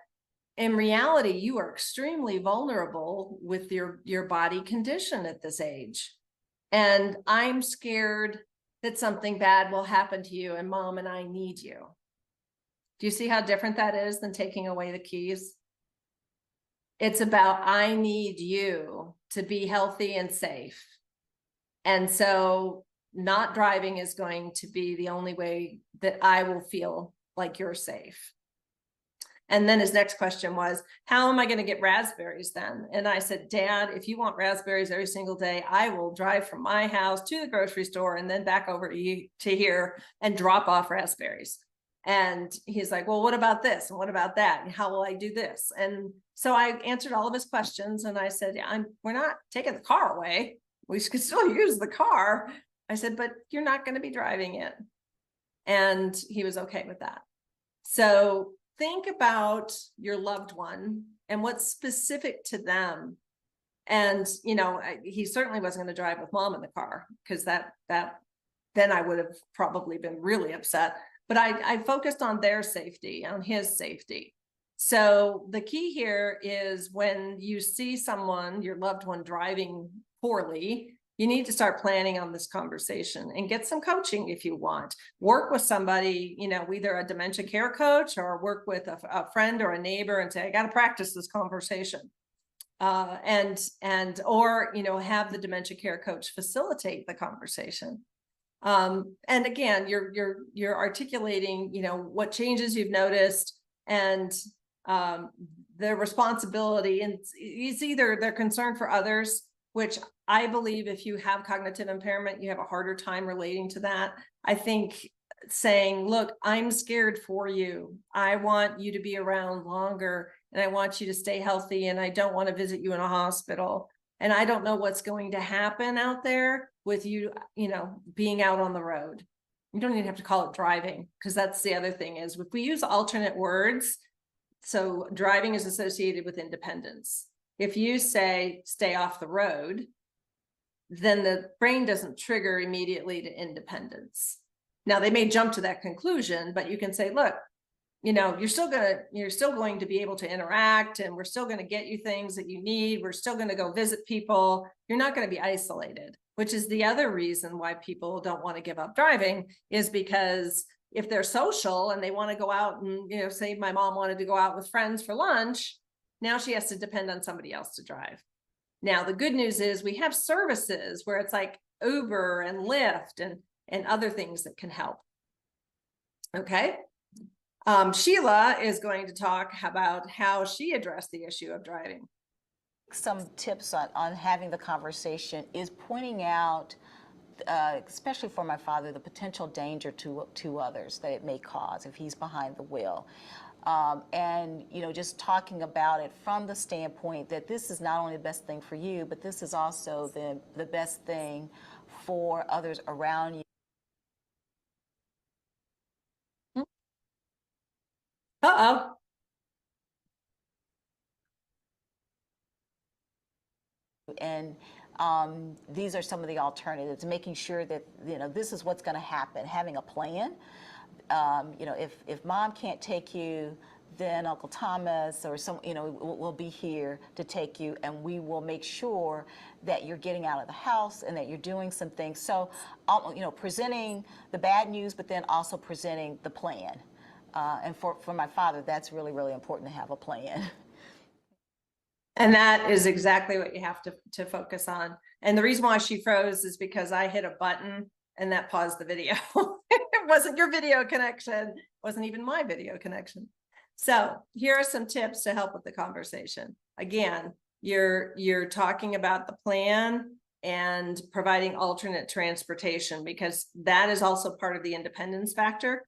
in reality, you are extremely vulnerable with your body condition at this age. And I'm scared that something bad will happen to you, and Mom and I need you. Do you see how different that is than taking away the keys? It's about, I need you to be healthy and safe. And so not driving is going to be the only way that I will feel like you're safe. And then his next question was, how am I going to get raspberries then? And I said, Dad, if you want raspberries every single day, I will drive from my house to the grocery store and then back over to here and drop off raspberries. And he's like, well, what about this? And what about that? And how will I do this? And so I answered all of his questions. And I said, we're not taking the car away. We could still use the car. I said, but you're not going to be driving it. And he was okay with that. So think about your loved one and what's specific to them. And, you know, he certainly wasn't going to drive with mom in the car, because then I would have probably been really upset. But I focused on their safety, on his safety. So the key here is when you see someone, your loved one, driving poorly, you need to start planning on this conversation and get some coaching if you want. Work with somebody, you know, either a dementia care coach or work with a friend or a neighbor and say, I got to practice this conversation. Or, you know, have the dementia care coach facilitate the conversation. And again, you're articulating, you know, what changes you've noticed and their responsibility. And it's either their concern for others, which I believe if you have cognitive impairment, you have a harder time relating to that. I think saying, look, I'm scared for you. I want you to be around longer and I want you to stay healthy and I don't want to visit you in a hospital. And I don't know what's going to happen out there with you, you know, being out on the road. You don't even have to call it driving, because that's the other thing is if we use alternate words, so driving is associated with independence. If you say stay off the road, then the brain doesn't trigger immediately to independence. Now they may jump to that conclusion, but you can say, look, you know, you're still going to be able to interact and we're still going to get you things that you need. We're still going to go visit people. You're not going to be isolated, which is the other reason why people don't want to give up driving, is because if they're social and they want to go out and, you know, say my mom wanted to go out with friends for lunch, now she has to depend on somebody else to drive. Now, the good news is we have services where it's like Uber and Lyft and other things that can help. Okay. Sheila is going to talk about how she addressed the issue of driving. Some tips on having the conversation is pointing out, especially for my father, the potential danger to others that it may cause if he's behind the wheel. And, you know, just talking about it from the standpoint that this is not only the best thing for you, but this is also the best thing for others around you. Uh-oh. And these are some of the alternatives, making sure that, you know, this is what's going to happen, having a plan. You know, if mom can't take you, then Uncle Thomas or some, you know, will be here to take you, and we will make sure that you're getting out of the house and that you're doing some things. So, you know, presenting the bad news, but then also presenting the plan. And for my father, that's really, really important to have a plan. And that is exactly what you have to focus on. And the reason why she froze is because I hit a button and that paused the video. It wasn't your video connection. It wasn't even my video connection. So here are some tips to help with the conversation. Again, you're talking about the plan and providing alternate transportation, because that is also part of the independence factor.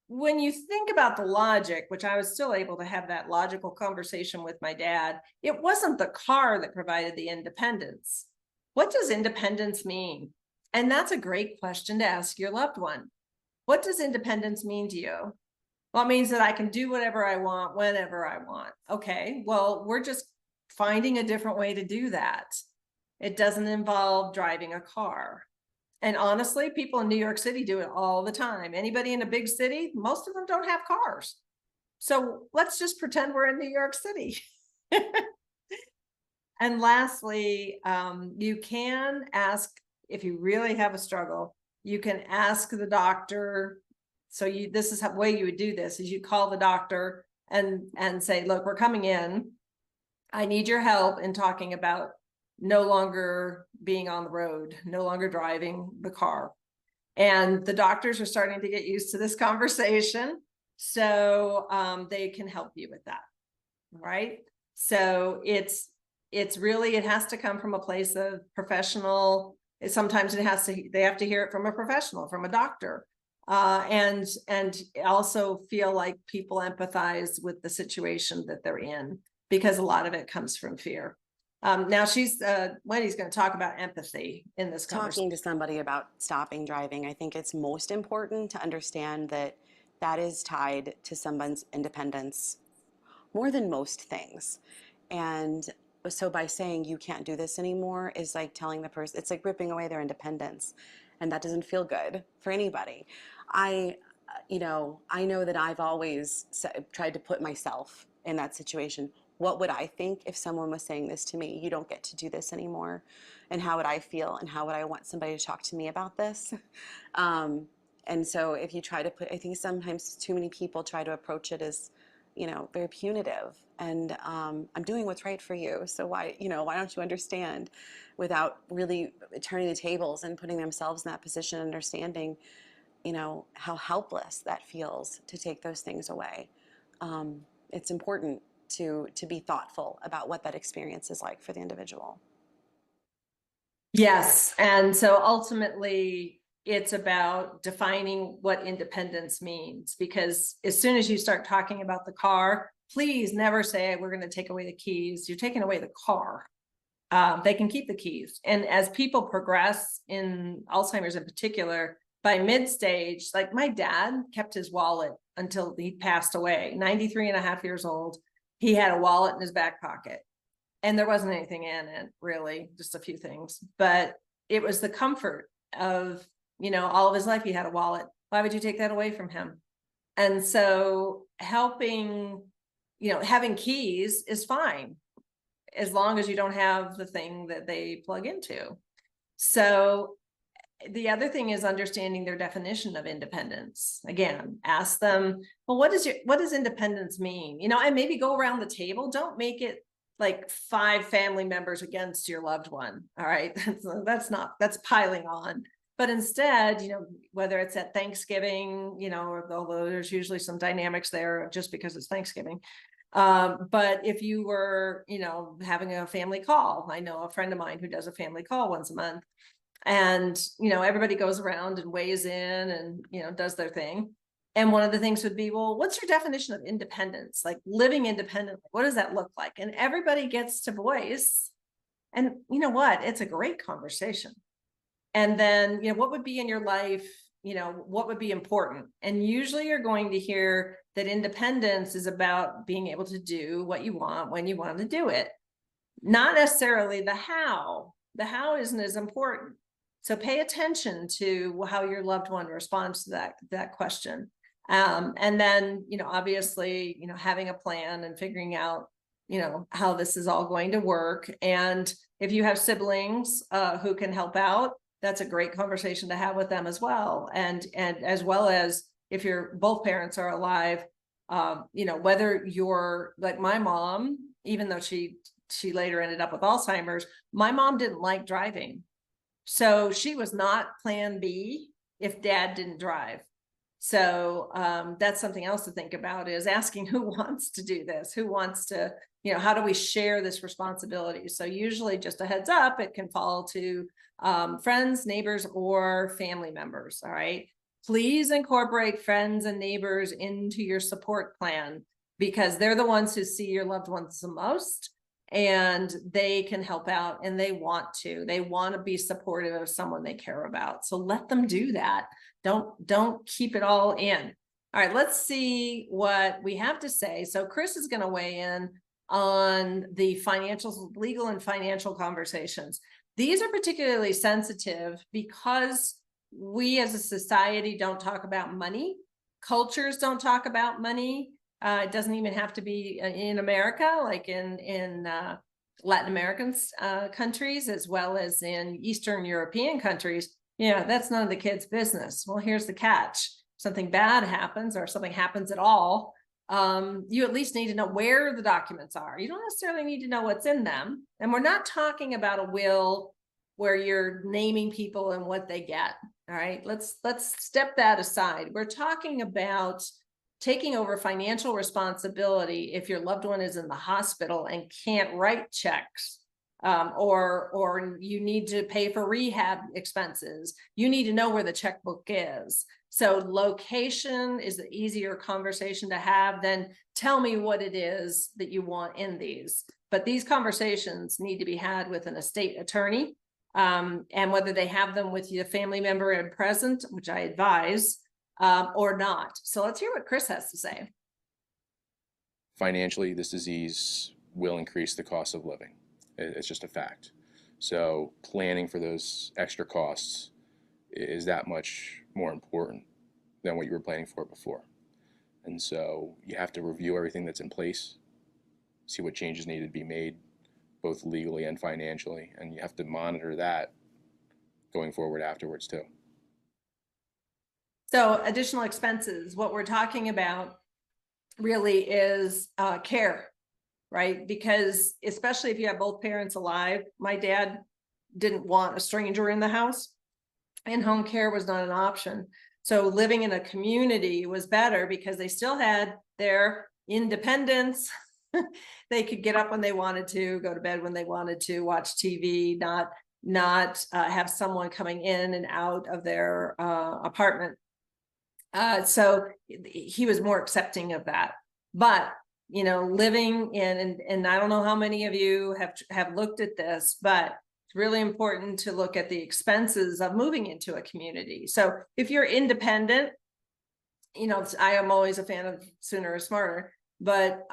When you think about the logic, which I was still able to have that logical conversation with my dad, it wasn't the car that provided the independence. What does independence mean? And that's a great question to ask your loved one. What does independence mean to you? Well, it means that I can do whatever I want, whenever I want. Okay, well, we're just finding a different way to do that. It doesn't involve driving a car. And honestly, people in New York City do it all the time. Anybody in a big city, most of them don't have cars. So let's just pretend we're in New York City. And lastly, you can ask, if you really have a struggle, you can ask the doctor. So this is the way you would do this, is you call the doctor and say, look, we're coming in. I need your help in talking about no longer being on the road, no longer driving the car. And the doctors are starting to get used to this conversation. So they can help you with that, right? So it's really, it has to come from a place of professional. Sometimes they have to hear it from a professional, from a doctor. And also feel like people empathize with the situation that they're in, because a lot of it comes from fear. Now Wendy's going to talk about empathy in this conversation. Talking to somebody about stopping driving, I think it's most important to understand that that is tied to someone's independence more than most things. And so by saying you can't do this anymore is like telling the person, it's like ripping away their independence. And that doesn't feel good for anybody. I know that I've always tried to put myself in that situation. What would I think if someone was saying this to me? You don't get to do this anymore. And how would I feel? And how would I want somebody to talk to me about this? And so if you try to I think sometimes too many people try to approach it as, very punitive. And I'm doing what's right for you. So why don't you understand, without really turning the tables and putting themselves in that position, understanding, how helpless that feels to take those things away. It's important to be thoughtful about what that experience is like for the individual. Yes. And so ultimately, it's about defining what independence means, because as soon as you start talking about the car, please never say we're going to take away the keys. You're taking away the car. They can keep the keys. And as people progress in Alzheimer's in particular, by mid-stage, like my dad kept his wallet until he passed away, 93 and a half years old. He had a wallet in his back pocket and there wasn't anything in it, really, just a few things. But it was the comfort of, all of his life he had a wallet. Why would you take that away from him? And so helping, having keys is fine, as long as you don't have the thing that they plug into. So the other thing is understanding their definition of independence. Again, ask them, well, what does independence mean? And maybe go around the table. Don't make it like 5 family members against your loved one. All right. That's piling on. But instead, whether it's at Thanksgiving, although there's usually some dynamics there just because it's Thanksgiving. But if you were, having a family call, I know a friend of mine who does a family call once a month, and, everybody goes around and weighs in and, does their thing. And one of the things would be, well, what's your definition of independence? Like living independently, what does that look like? And everybody gets to voice. And you know what? It's a great conversation. And then, what would be in your life? What would be important? And usually you're going to hear that independence is about being able to do what you want when you want to do it. Not necessarily the how. The how isn't as important. So pay attention to how your loved one responds to that question. And then, obviously, having a plan and figuring out, how this is all going to work. And if you have siblings who can help out, that's a great conversation to have with them as well. And as well as if both parents are alive, whether you're like my mom, even though she later ended up with Alzheimer's, my mom didn't like driving. So she was not plan B if dad didn't drive. So that's something else to think about, is asking who wants to do this, who wants to, how do we share this responsibility? So usually, just a heads up, it can fall to friends, neighbors, or family members. All right. Please incorporate friends and neighbors into your support plan, because they're the ones who see your loved ones the most. And they can help out, and they want to be supportive of someone they care about. So let them do that. Don't keep it all in. All right, let's see what we have to say. So Chris is going to weigh in on the legal and financial conversations. These are particularly sensitive because we as a society don't talk about money. Cultures don't talk about money. It doesn't even have to be in America, like in Latin American countries, as well as in Eastern European countries. That's none of the kids' business. Well, here's the catch. Something bad happens, or something happens at all, you at least need to know where the documents are. You don't necessarily need to know what's in them. And we're not talking about a will where you're naming people and what they get. All right, let's step that aside. We're talking about taking over financial responsibility if your loved one is in the hospital and can't write checks, or you need to pay for rehab expenses. You need to know where the checkbook is. So location is the easier conversation to have than tell me what it is that you want in these. But these conversations need to be had with an estate attorney, and whether they have them with your family member and present, which I advise, or not. So let's hear what Chris has to say. Financially, this disease will increase the cost of living. It's just a fact. So planning for those extra costs is that much more important than what you were planning for before. And so you have to review everything that's in place, see what changes need to be made, both legally and financially, and you have to monitor that going forward afterwards too. So additional expenses, what we're talking about really is care, right? Because especially if you have both parents alive, my dad didn't want a stranger in the house, and home care was not an option. So living in a community was better because they still had their independence. They could get up when they wanted to, go to bed when they wanted to, watch TV, not have someone coming in and out of their apartment. So he was more accepting of that. But you know, living in, and I don't know how many of you have looked at this, but it's really important to look at the expenses of moving into a community. So if you're independent, you know, I am always a fan of sooner or smarter, but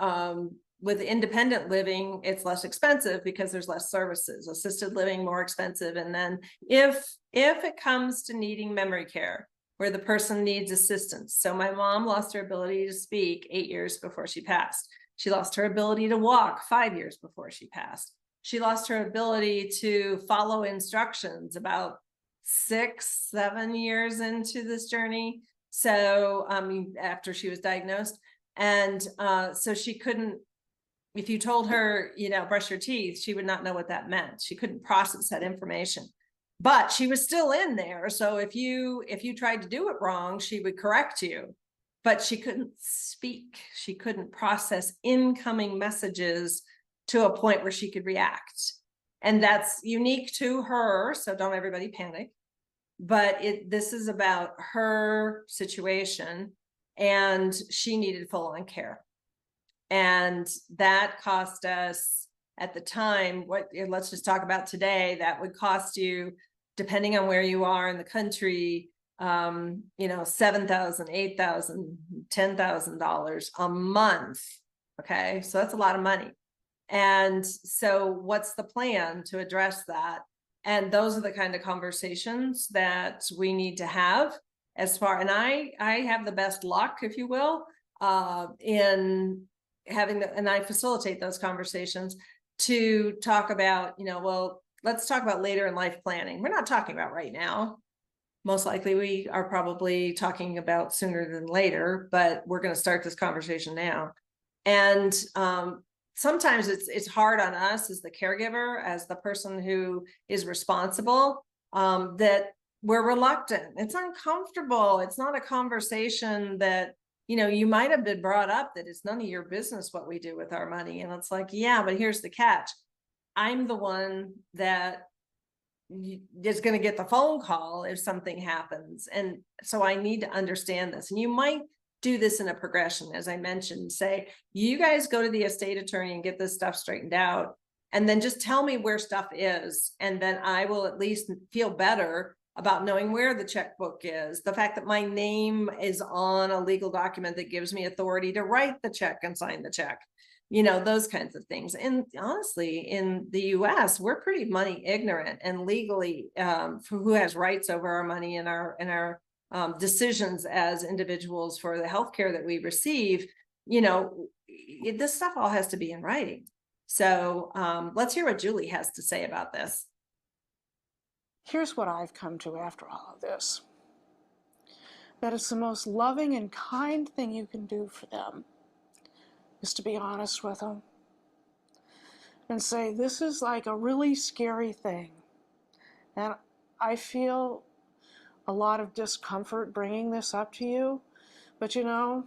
with independent living, it's less expensive because there's less services. Assisted living, more expensive. And then if it comes to needing memory care, where the person needs assistance. So my mom lost her ability to speak 8 years before she passed. She lost her ability to walk 5 years before she passed. She lost her ability to follow instructions about 6, 7 years into this journey. So after she was diagnosed. And so she couldn't, if you told her, you know, brush your teeth, she would not know what that meant. She couldn't process that information. But she was still in there. So if you tried to do it wrong, she would correct you. But she couldn't speak. She couldn't process incoming messages to a point where she could react. And that's unique to her. So don't everybody panic. But this is about her situation, and she needed full-on care. And that cost us at the time, let's just talk about today, that would cost you, depending on where you are in the country, you know, $7,000, $8,000, $10,000 a month. Okay, so that's a lot of money. And so what's the plan to address that? And those are the kind of conversations that we need to have as far, and I have the best luck, if you will, in having and I facilitate those conversations to talk about, you know, well, let's talk about later in life planning. We're not talking about right now. Most likely we are probably talking about sooner than later, but we're going to start this conversation now. And sometimes it's hard on us as the caregiver, as the person who is responsible, that we're reluctant. It's uncomfortable. It's not a conversation that, you know, you might have been brought up that it's none of your business what we do with our money. And it's like, yeah, but here's the catch. I'm the one that is going to get the phone call if something happens. And so I need to understand this. And you might do this in a progression, as I mentioned, say, you guys go to the estate attorney and get this stuff straightened out. And then just tell me where stuff is. And then I will at least feel better about knowing where the checkbook is, the fact that my name is on a legal document that gives me authority to write the check and sign the check, you know, those kinds of things. And honestly, in the US, we're pretty money ignorant, and legally, for who has rights over our money and our decisions as individuals for the healthcare that we receive, you know, this stuff all has to be in writing. So let's hear what Julie has to say about this. Here's what I've come to after all of this. That it's the most loving and kind thing you can do for them is to be honest with them and say, this is like a really scary thing. And I feel a lot of discomfort bringing this up to you, but you know,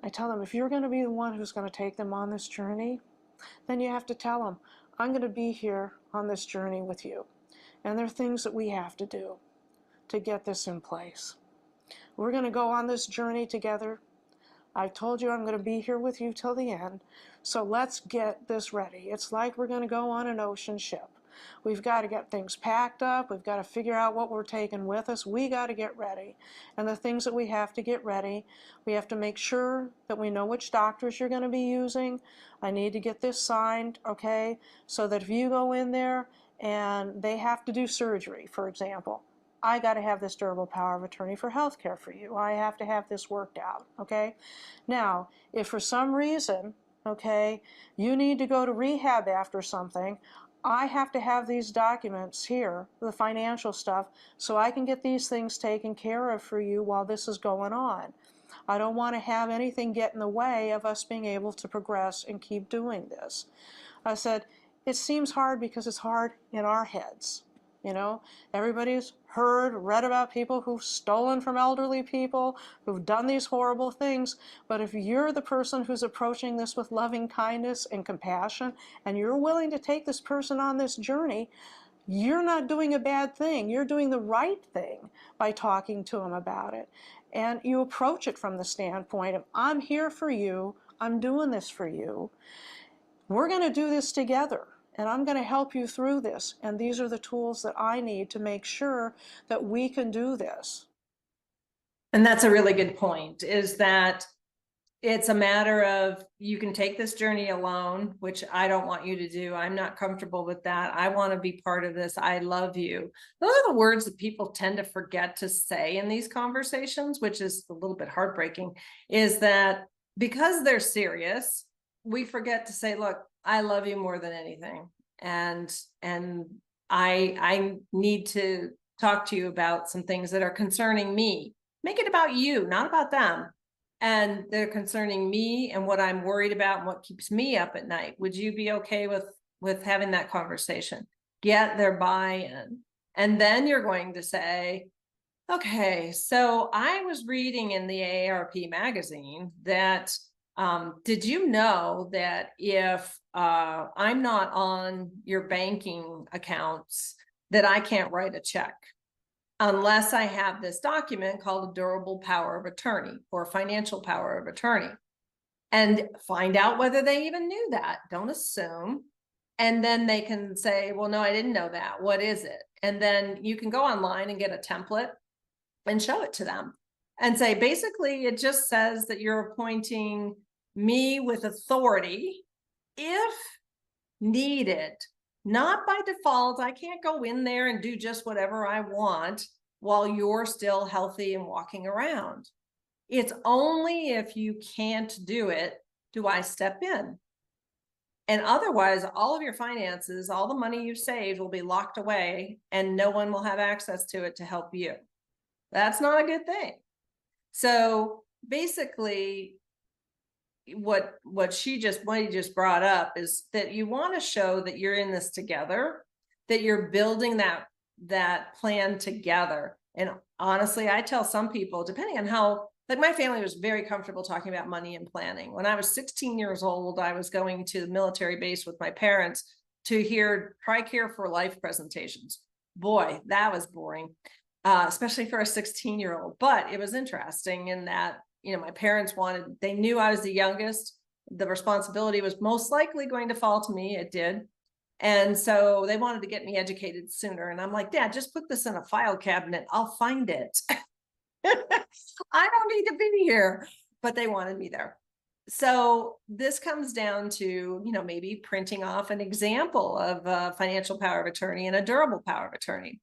I tell them, if you're going to be the one who's going to take them on this journey, then you have to tell them, I'm going to be here on this journey with you. And there are things that we have to do to get this in place. We're going to go on this journey together. I've told you I'm going to be here with you till the end. So let's get this ready. It's like we're going to go on an ocean ship. We've got to get things packed up. We've got to figure out what we're taking with us. We got to get ready. And the things that we have to get ready, we have to make sure that we know which doctors you're going to be using. I need to get this signed, okay? So that if you go in there and they have to do surgery, for example, I got to have this durable power of attorney for health care for you. I have to have this worked out, okay? Now, if for some reason, okay, you need to go to rehab after something, I have to have these documents here, the financial stuff, so I can get these things taken care of for you while this is going on. I don't want to have anything get in the way of us being able to progress and keep doing this. I said, it seems hard because it's hard in our heads. You know, everybody's heard, read about people who've stolen from elderly people, who've done these horrible things. But if you're the person who's approaching this with loving kindness and compassion, and you're willing to take this person on this journey, you're not doing a bad thing. You're doing the right thing by talking to them about it. And you approach it from the standpoint of, I'm here for you. I'm doing this for you. We're going to do this together. And I'm going to help you through this. And these are the tools that I need to make sure that we can do this. And that's a really good point, is that it's a matter of, you can take this journey alone, which I don't want you to do. I'm not comfortable with that. I want to be part of this. I love you. Those are the words that people tend to forget to say in these conversations, which is a little bit heartbreaking, is that because they're serious, we forget to say, look, I love you more than anything. And I need to talk to you about some things that are concerning me. Make it about you, not about them. And they're concerning me and what I'm worried about and what keeps me up at night. Would you be okay with having that conversation? Get their buy-in. And then you're going to say, okay, so I was reading in the AARP magazine that did you know that if I'm not on your banking accounts, that I can't write a check unless I have this document called a durable power of attorney or financial power of attorney, and find out whether they even knew that. Don't assume. And then they can say, well, no, I didn't know that. What is it? And then you can go online and get a template and show it to them and say, basically, it just says that you're appointing me with authority if needed, not by default. I can't go in there and do just whatever I want while you're still healthy and walking around. It's only if you can't do it do I step in. And otherwise, all of your finances, all the money you've saved will be locked away and no one will have access to it to help you. That's not a good thing. So basically, what he just brought up is that you want to show that you're in this together, that you're building that plan together. And honestly, I tell some people, depending on how, like my family was very comfortable talking about money and planning. When I was 16 years old, I was going to the military base with my parents to hear TRICARE for Life presentations. Boy, that was boring. Especially for a 16-year-old, but it was interesting in that, you know, my parents they knew I was the youngest. The responsibility was most likely going to fall to me. It did. And so they wanted to get me educated sooner. And I'm like, Dad, just put this in a file cabinet. I'll find it. I don't need to be here, but they wanted me there. So this comes down to, you know, maybe printing off an example of a financial power of attorney and a durable power of attorney.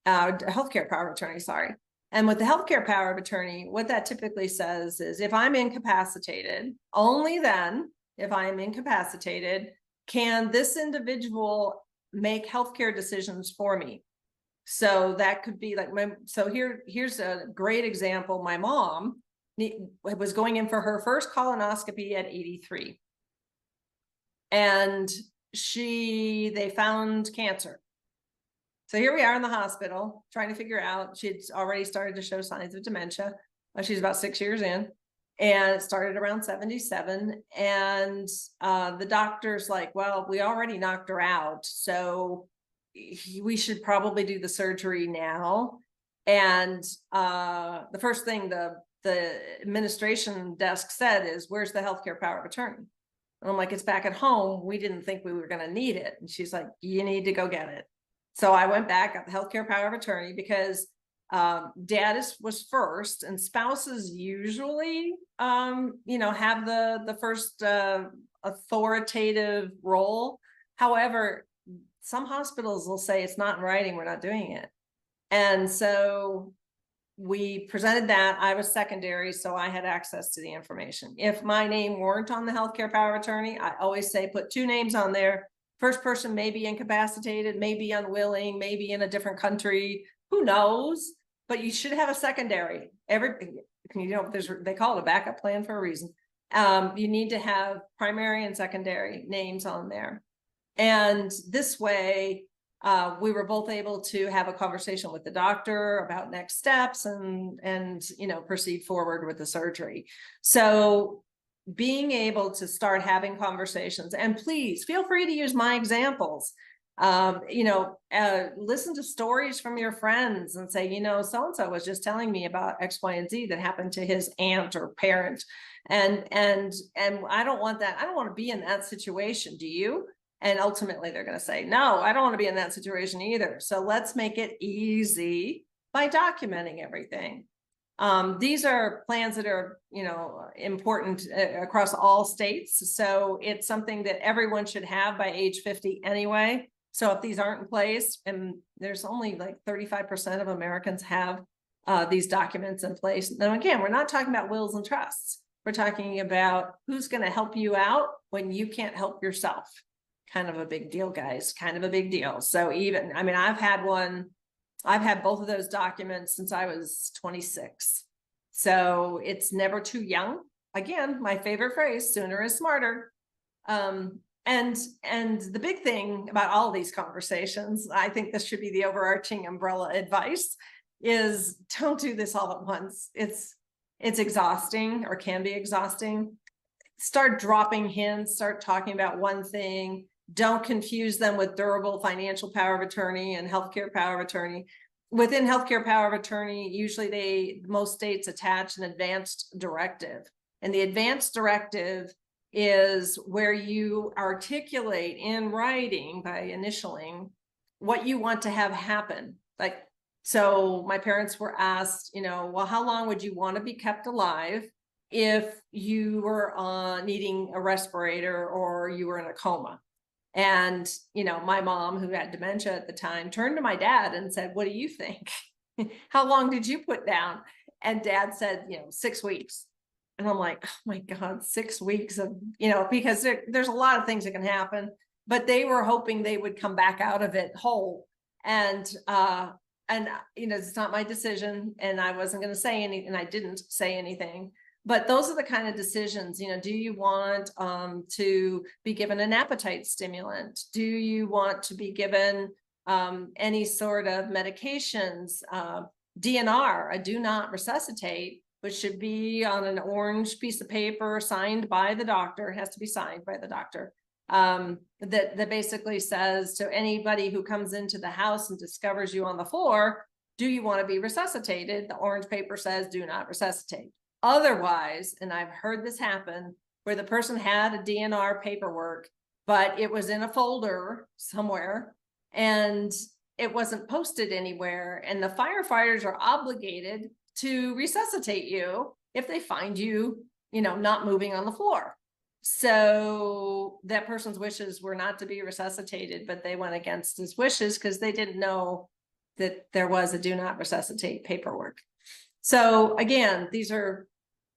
Healthcare power of attorney, sorry. And with the healthcare power of attorney, what that typically says is if I'm incapacitated, only then, if I am incapacitated, can this individual make healthcare decisions for me? So that could be like here's a great example. My mom was going in for her first colonoscopy at 83. And they found cancer. So here we are in the hospital trying to figure out, she'd already started to show signs of dementia. She's about 6 years in, and it started around 77. And the doctor's like, well, we already knocked her out, so we should probably do the surgery now. And the first thing the administration desk said is, where's the healthcare power of attorney? And I'm like, it's back at home. We didn't think we were going to need it. And she's like, you need to go get it. So I went back, got the healthcare power of attorney, because dad was first, and spouses usually, have the first authoritative role. However, some hospitals will say it's not in writing, we're not doing it. And so we presented that. I was secondary, so I had access to the information. If my name weren't on the healthcare power of attorney, I always say put 2 names on there. First person may be incapacitated, may be unwilling, maybe in a different country, who knows? But you should have a secondary. They call it a backup plan for a reason. You need to have primary and secondary names on there. And this way, we were both able to have a conversation with the doctor about next steps and proceed forward with the surgery. So being able to start having conversations, and please feel free to use my examples. Listen to stories from your friends and say, so-and-so was just telling me about X, Y, and Z that happened to his aunt or parent. And I don't want that. I don't want to be in that situation. Do you? And ultimately they're going to say, no, I don't want to be in that situation either. So let's make it easy by documenting everything. These are plans that are, important across all states. So it's something that everyone should have by age 50 anyway. So if these aren't in place, and there's only like 35% of Americans have these documents in place. Now, again, we're not talking about wills and trusts. We're talking about who's going to help you out when you can't help yourself. Kind of a big deal, guys, kind of a big deal. So I've had both of those documents since I was 26. So it's never too young. Again, my favorite phrase, sooner is smarter. And the big thing about all these conversations, I think this should be the overarching umbrella advice, is don't do this all at once. It's exhausting, or can be exhausting. Start dropping hints, start talking about one thing. Don't confuse them with durable financial power of attorney and healthcare power of attorney. Within healthcare power of attorney, usually most states attach an advanced directive. And the advanced directive is where you articulate in writing by initialing what you want to have happen. Like, so my parents were asked, well, how long would you want to be kept alive if you were needing a respirator or you were in a coma? And, my mom, who had dementia at the time, turned to my dad and said, what do you think? How long did you put down? And dad said, 6 weeks. And I'm like, oh my God, 6 weeks of, because there's a lot of things that can happen, but they were hoping they would come back out of it whole. And it's not my decision, and I wasn't going to say anything, and I didn't say anything. But those are the kind of decisions, do you want to be given an appetite stimulant? Do you want to be given any sort of medications? DNR, a do not resuscitate, which should be on an orange piece of paper signed by the doctor. It has to be signed by the doctor. That basically says to anybody who comes into the house and discovers you on the floor, do you want to be resuscitated? The orange paper says do not resuscitate. Otherwise, and I've heard this happen, where the person had a DNR paperwork, but it was in a folder somewhere and it wasn't posted anywhere. And the firefighters are obligated to resuscitate you if they find you, not moving on the floor. So that person's wishes were not to be resuscitated, but they went against his wishes because they didn't know that there was a do not resuscitate paperwork. So again, these are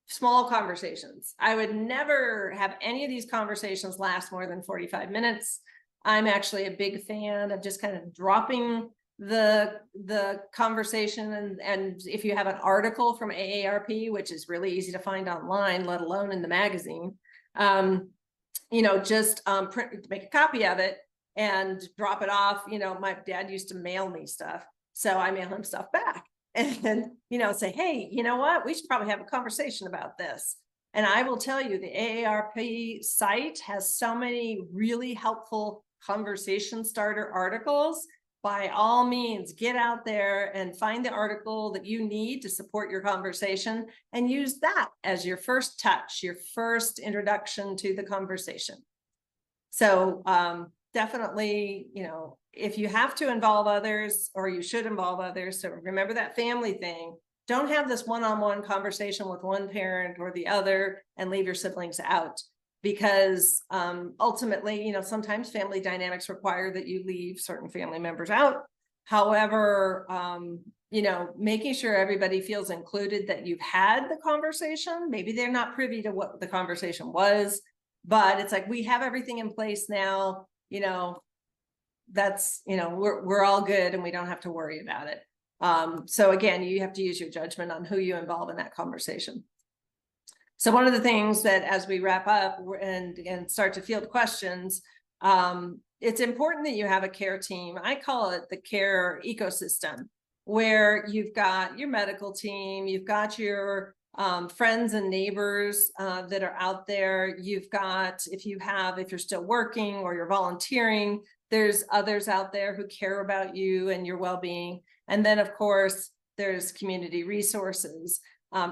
small conversations. I would never have any of these conversations last more than 45 minutes. I'm actually a big fan of just kind of dropping the conversation. And if you have an article from AARP, which is really easy to find online, let alone in the magazine, just make a copy of it and drop it off. My dad used to mail me stuff, so I mail him stuff back. And, say, hey, you know what? We should probably have a conversation about this. And I will tell you, the AARP site has so many really helpful conversation starter articles. by all means, get out there and find the article that you need to support your conversation and use that as your first touch, your first introduction to the conversation. So definitely, you know, if you have to involve others, or you should involve others, so remember that family thing. Don't have this one-on-one conversation with one parent or the other and leave your siblings out. Because ultimately, you know, sometimes family dynamics require that you leave certain family members out. However, you know, making sure everybody feels included, that you've had the conversation. Maybe they're not privy to what the conversation was, but it's like, we have everything in place now, you know, that's, you know, we're all good and we don't have to worry about it. So again, you have to use your judgment on who you involve in that conversation. So one of the things that, as we wrap up and start to field questions, it's important that you have a care team. I call it the care ecosystem, where you've got your medical team, you've got your friends and neighbors that are out there. You've got, if you're still working or you're volunteering, there's others out there who care about you and your well-being. And then of course, there's community resources.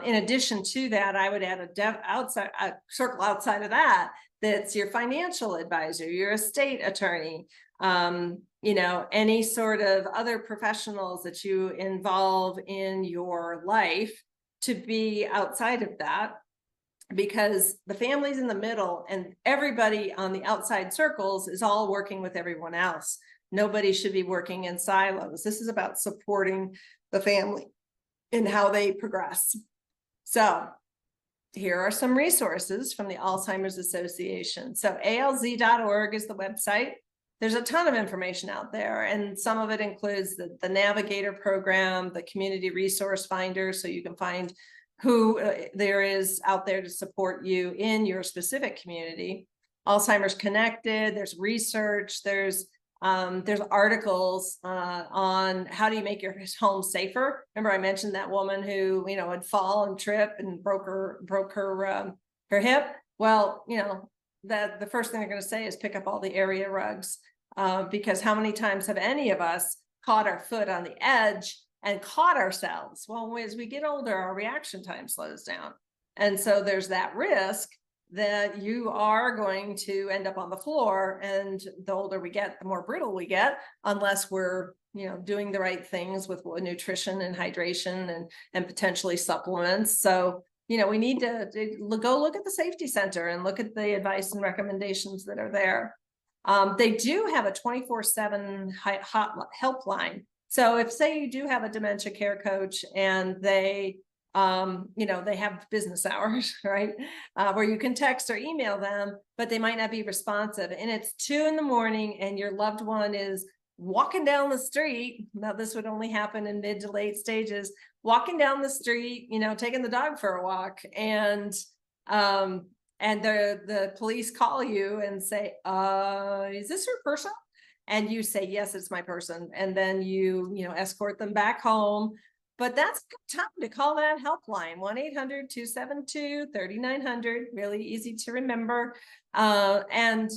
In addition to that, I would add a circle outside of that, that's your financial advisor, your estate attorney, you know, any sort of other professionals that you involve in your life to be outside of that, because the family's in the middle and everybody on the outside circles is all working with everyone else. Nobody should be working in silos. This is about supporting the family in how they progress. So here are some resources from the Alzheimer's Association. So alz.org is the website. There's a ton of information out there, and some of it includes the Navigator program, the Community Resource Finder, so you can find who there is out there to support you in your specific community. Alzheimer's Connected, there's research, there's articles on how do you make your home safer. Remember I mentioned that woman who, you know, would fall and trip and broke her hip. Well, you know, that the first thing they're going to say is pick up all the area rugs, because how many times have any of us caught our foot on the edge and caught ourselves? Well, as we get older, our reaction time slows down. And so there's that risk that you are going to end up on the floor, and the older we get, the more brittle we get, unless we're, you know, doing the right things with nutrition and hydration and potentially supplements. So, you know, we need to go look at the safety center and look at the advice and recommendations that are there. They do have a 24/7 hot helpline. So if, say, you do have a dementia care coach and they you know, they have business hours, right? Where you can text or email them, but they might not be responsive. And it's 2 a.m. and your loved one is walking down the street. Now, this would only happen in mid to late stages, walking down the street, you know, taking the dog for a walk. And the police call you and say, is this your person? And you say, yes, it's my person. And then you escort them back home. But that's a good time to call that helpline, 1-800-272-3900, really easy to remember, and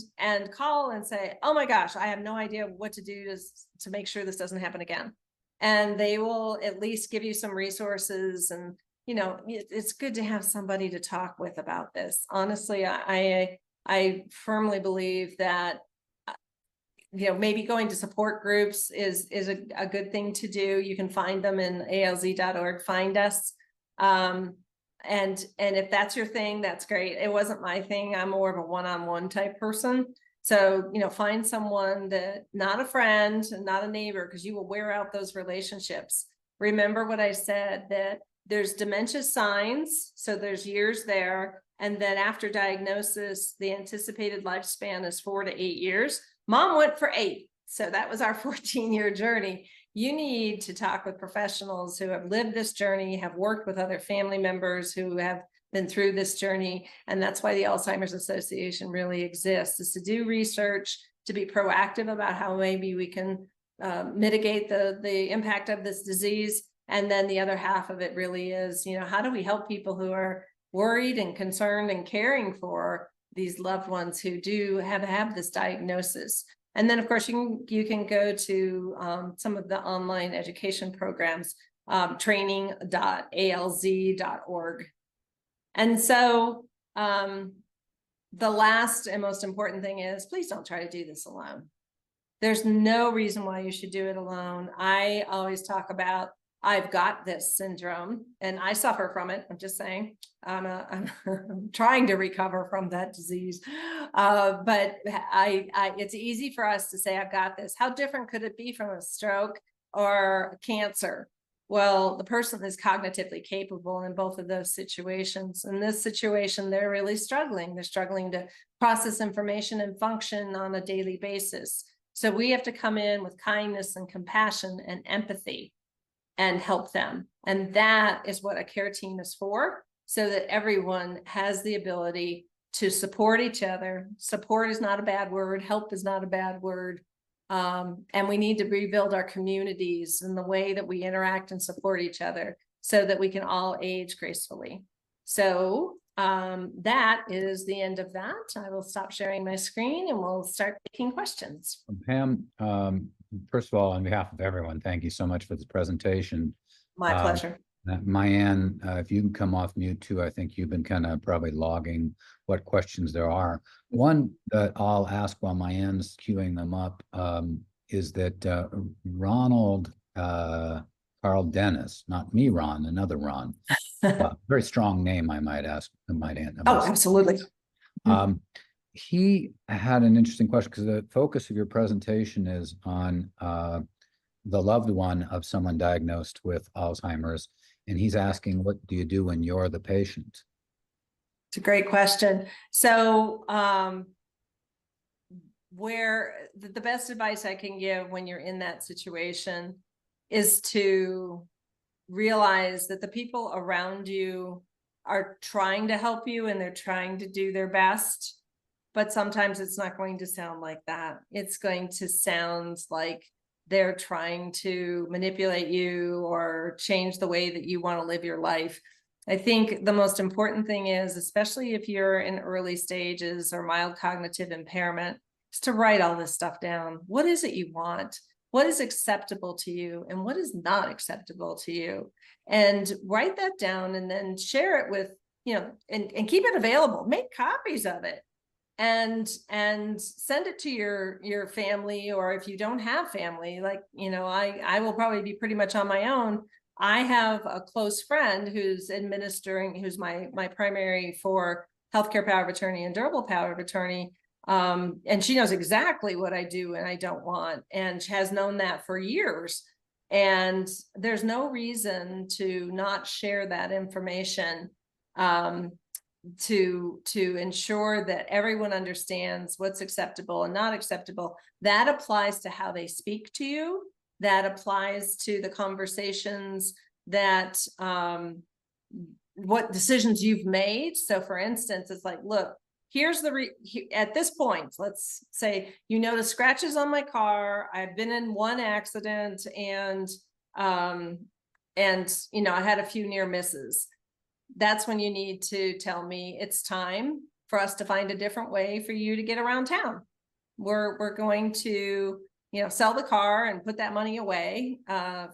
call and say, oh my gosh, I have no idea what to do to make sure this doesn't happen again. And they will at least give you some resources. And, you know, it's good to have somebody to talk with about this. Honestly, I firmly believe that, you know, maybe going to support groups is a good thing to do. You can find them in alz.org, find us. And if that's your thing, that's great. It wasn't my thing. I'm more of a one-on-one type person. So, you know, find someone that, not a friend, not a neighbor, because you will wear out those relationships. Remember what I said, that there's dementia signs. So there's years there. And then after diagnosis, the anticipated lifespan is 4 to 8 years. Mom went for 8. So that was our 14-year journey. You need to talk with professionals who have lived this journey, have worked with other family members who have been through this journey. And that's why the Alzheimer's Association really exists, is to do research, to be proactive about how maybe we can mitigate the impact of this disease. And then the other half of it really is, you know, how do we help people who are worried and concerned and caring for these loved ones who do have this diagnosis. And then, of course, you can go to some of the online education programs, training.alz.org. And so the last and most important thing is, please don't try to do this alone. There's no reason why you should do it alone. I always talk about I've got this syndrome and I suffer from it. I'm just saying I'm trying to recover from that disease. But it's easy for us to say, I've got this. How different could it be from a stroke or cancer? Well, the person is cognitively capable in both of those situations. In this situation, they're really struggling. They're struggling to process information and function on a daily basis. So we have to come in with kindness and compassion and empathy and help them. And that is what a care team is for, so that everyone has the ability to support each other. Support is not a bad word. Help is not a bad word. And we need to rebuild our communities and the way that we interact and support each other so that we can all age gracefully. So that is the end of that. I will stop sharing my screen and we'll start taking questions. Pam, first of all, on behalf of everyone, thank you so much for this presentation. My pleasure. Mayanne, if you can come off mute too, I think you've been kind of probably logging what questions there are. One that I'll ask while Mayanne's queuing them up is that Ronald Carl Dennis, not me, Ron, another Ron, very strong name, I might ask. Oh, absolutely. He had an interesting question because the focus of your presentation is on the loved one of someone diagnosed with Alzheimer's. And he's asking, what do you do when you're the patient? It's a great question. So where the best advice I can give when you're in that situation is to realize that the people around you are trying to help you and they're trying to do their best. But sometimes it's not going to sound like that. It's going to sound like they're trying to manipulate you or change the way that you want to live your life. I think the most important thing is, especially if you're in early stages or mild cognitive impairment, is to write all this stuff down. What is it you want? What is acceptable to you and what is not acceptable to you? And write that down and then share it with, and keep it available. Make copies of it. And send it to your family, or if you don't have family, like, I will probably be pretty much on my own. I have a close friend who's my primary for healthcare power of attorney and durable power of attorney. And she knows exactly what I do and I don't want, and she has known that for years. And there's no reason to not share that information. To ensure that everyone understands what's acceptable and not acceptable. That applies to how they speak to you. That applies to the conversations that what decisions you've made. So for instance, it's like, look, here's at this point, let's say you notice scratches on my car. I've been in one accident and I had a few near misses. That's when you need to tell me it's time for us to find a different way for you to get around town. We're going to, sell the car and put that money away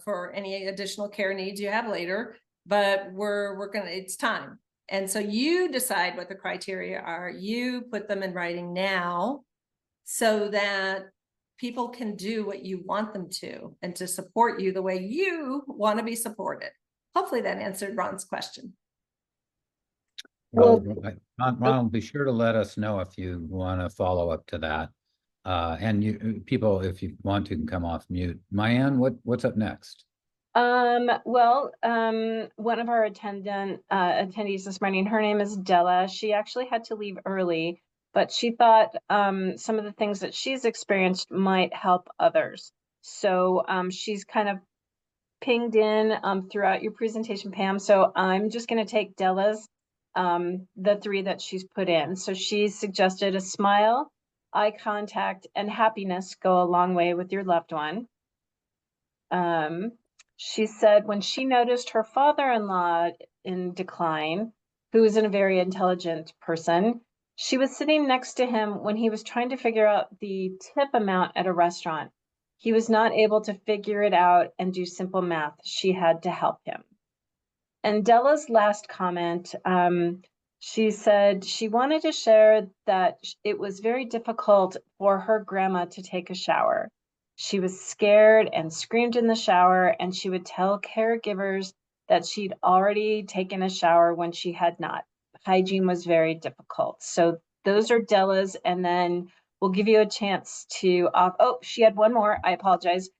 for any additional care needs you have later, but it's time. And so you decide what the criteria are. You put them in writing now so that people can do what you want them to and to support you the way you want to be supported. Hopefully that answered Ron's question. Well, Ronald, be sure to let us know if you want to follow up to that. And people, if you want to, can come off mute. Mayanne, what's up next? One of our attendees this morning, her name is Della. She actually had to leave early, but she thought some of the things that she's experienced might help others. So she's kind of pinged in throughout your presentation, Pam. So I'm just going to take Della's, the three that she's put in. So she suggested a smile, eye contact, and happiness go a long way with your loved one. She said when she noticed her father-in-law in decline, who is a very intelligent person, She was sitting next to him when he was trying to figure out the tip amount at a restaurant. He was not able to figure it out and do simple math. She had to help him. And Della's last comment, she said she wanted to share that it was very difficult for her grandma to take a shower. She was scared and screamed in the shower, and she would tell caregivers that she'd already taken a shower when she had not. Hygiene was very difficult. So those are Della's, and then we'll give you a chance to, oh, she had one more, I apologize.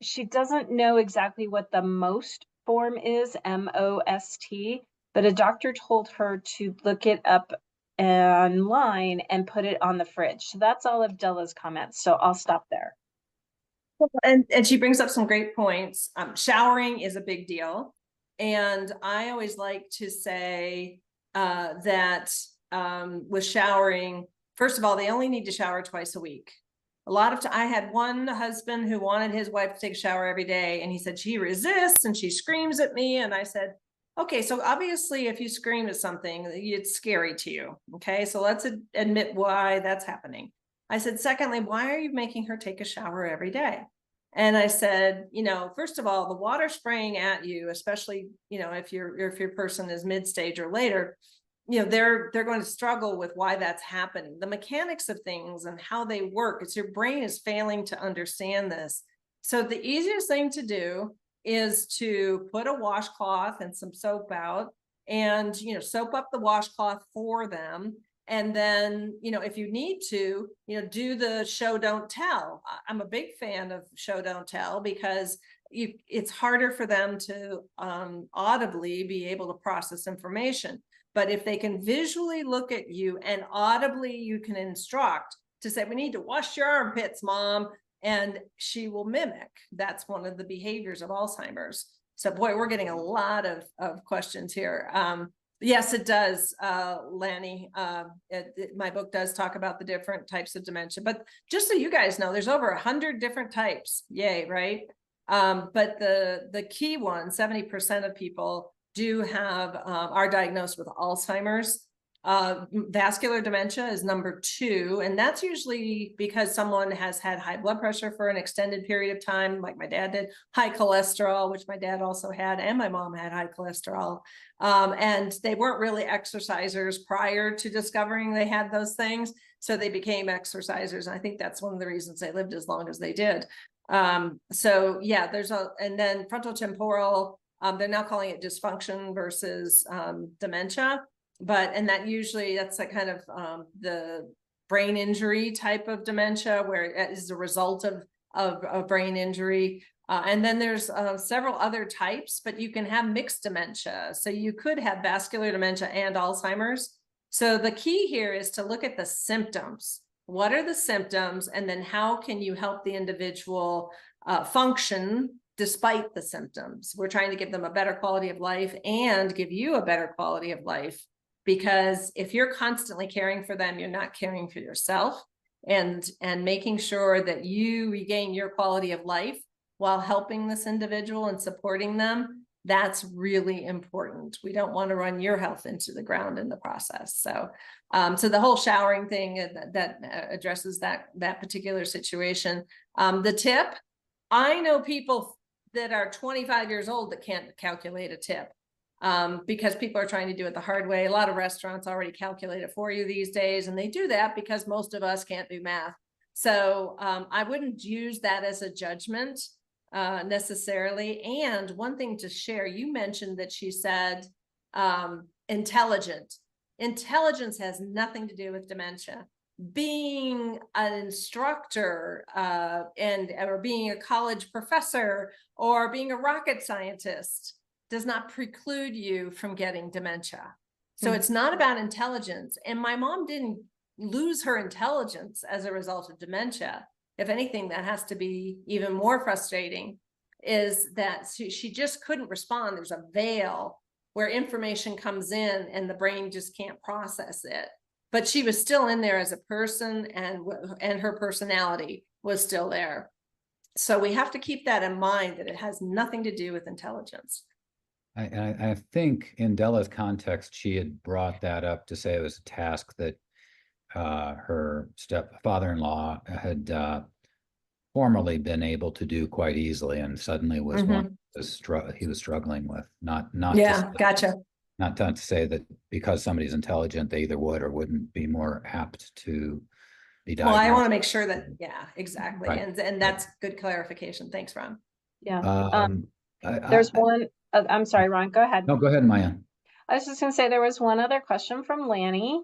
She doesn't know exactly what the most form is, MOST, but a doctor told her to look it up online and put it on the fridge. So that's all of Della's comments. So I'll stop there. And she brings up some great points. Showering is a big deal. And I always like to say that with showering, first of all, they only need to shower twice a week. A lot of I had one husband who wanted his wife to take a shower every day, and he said she resists and she screams at me. And I said, okay, so obviously if you scream at something, it's scary to you. Okay, so let's admit why that's happening. I said, secondly, why are you making her take a shower every day? And I said, you know, first of all, the water spraying at you, especially, you know, if your person is mid-stage or later, you know, they're going to struggle with why that's happening. The mechanics of things and how they work, it's your brain is failing to understand this. So the easiest thing to do is to put a washcloth and some soap out and, you know, soap up the washcloth for them. And then, you know, if you need to, you know, do the show, don't tell. I'm a big fan of show, don't tell, because it's harder for them to audibly be able to process information. But if they can visually look at you and audibly you can instruct to say, we need to wash your armpits, mom, and she will mimic. That's one of the behaviors of Alzheimer's. So boy, we're getting a lot of questions here. Yes, it does, Lanny. My book does talk about the different types of dementia, but just so you guys know, there's over 100 different types. Yay, right? But the key one, 70% of people do have are diagnosed with Alzheimer's. Vascular dementia is number 2, and that's usually because someone has had high blood pressure for an extended period of time, like my dad did, high cholesterol, which my dad also had, and my mom had high cholesterol, and they weren't really exercisers prior to discovering they had those things, so they became exercisers, and I think that's one of the reasons they lived as long as they did. So yeah, there's and then frontal temporal, they're now calling it dysfunction versus dementia. And that usually that's a kind of the brain injury type of dementia where it is a result of brain injury. And then there's several other types, but you can have mixed dementia. So you could have vascular dementia and Alzheimer's. So the key here is to look at the symptoms. What are the symptoms? And then how can you help the individual function despite the symptoms? We're trying to give them a better quality of life and give you a better quality of life. Because if you're constantly caring for them, you're not caring for yourself, and making sure that you regain your quality of life while helping this individual and supporting them, that's really important. We don't want to run your health into the ground in the process. So so the whole showering thing that addresses that particular situation. The tip, I know people that are 25 years old that can't calculate a tip. Because people are trying to do it the hard way. A lot of restaurants already calculate it for you these days, and they do that because most of us can't do math. So I wouldn't use that as a judgment necessarily. And one thing to share, you mentioned that she said intelligent. Intelligence has nothing to do with dementia. Being an instructor or being a college professor or being a rocket scientist does not preclude you from getting dementia. So it's not about intelligence. And my mom didn't lose her intelligence as a result of dementia. If anything, that has to be even more frustrating, is that she just couldn't respond. There's a veil where information comes in and the brain just can't process it. But she was still in there as a person, and her personality was still there. So we have to keep that in mind, that it has nothing to do with intelligence. I think in Della's context, she had brought that up to say it was a task that her father-in-law had formerly been able to do quite easily, and suddenly was one he was struggling with. Not Yeah, gotcha. not to say that because somebody's intelligent, they either would or wouldn't be more apt to be Well, I want to diagnosed. make sure that, yeah, exactly. Right. And that's good clarification. Thanks, Ron. Yeah. There's one, I'm sorry, Ron, go ahead. No, go ahead, Maya. I was just gonna say there was one other question from Lanny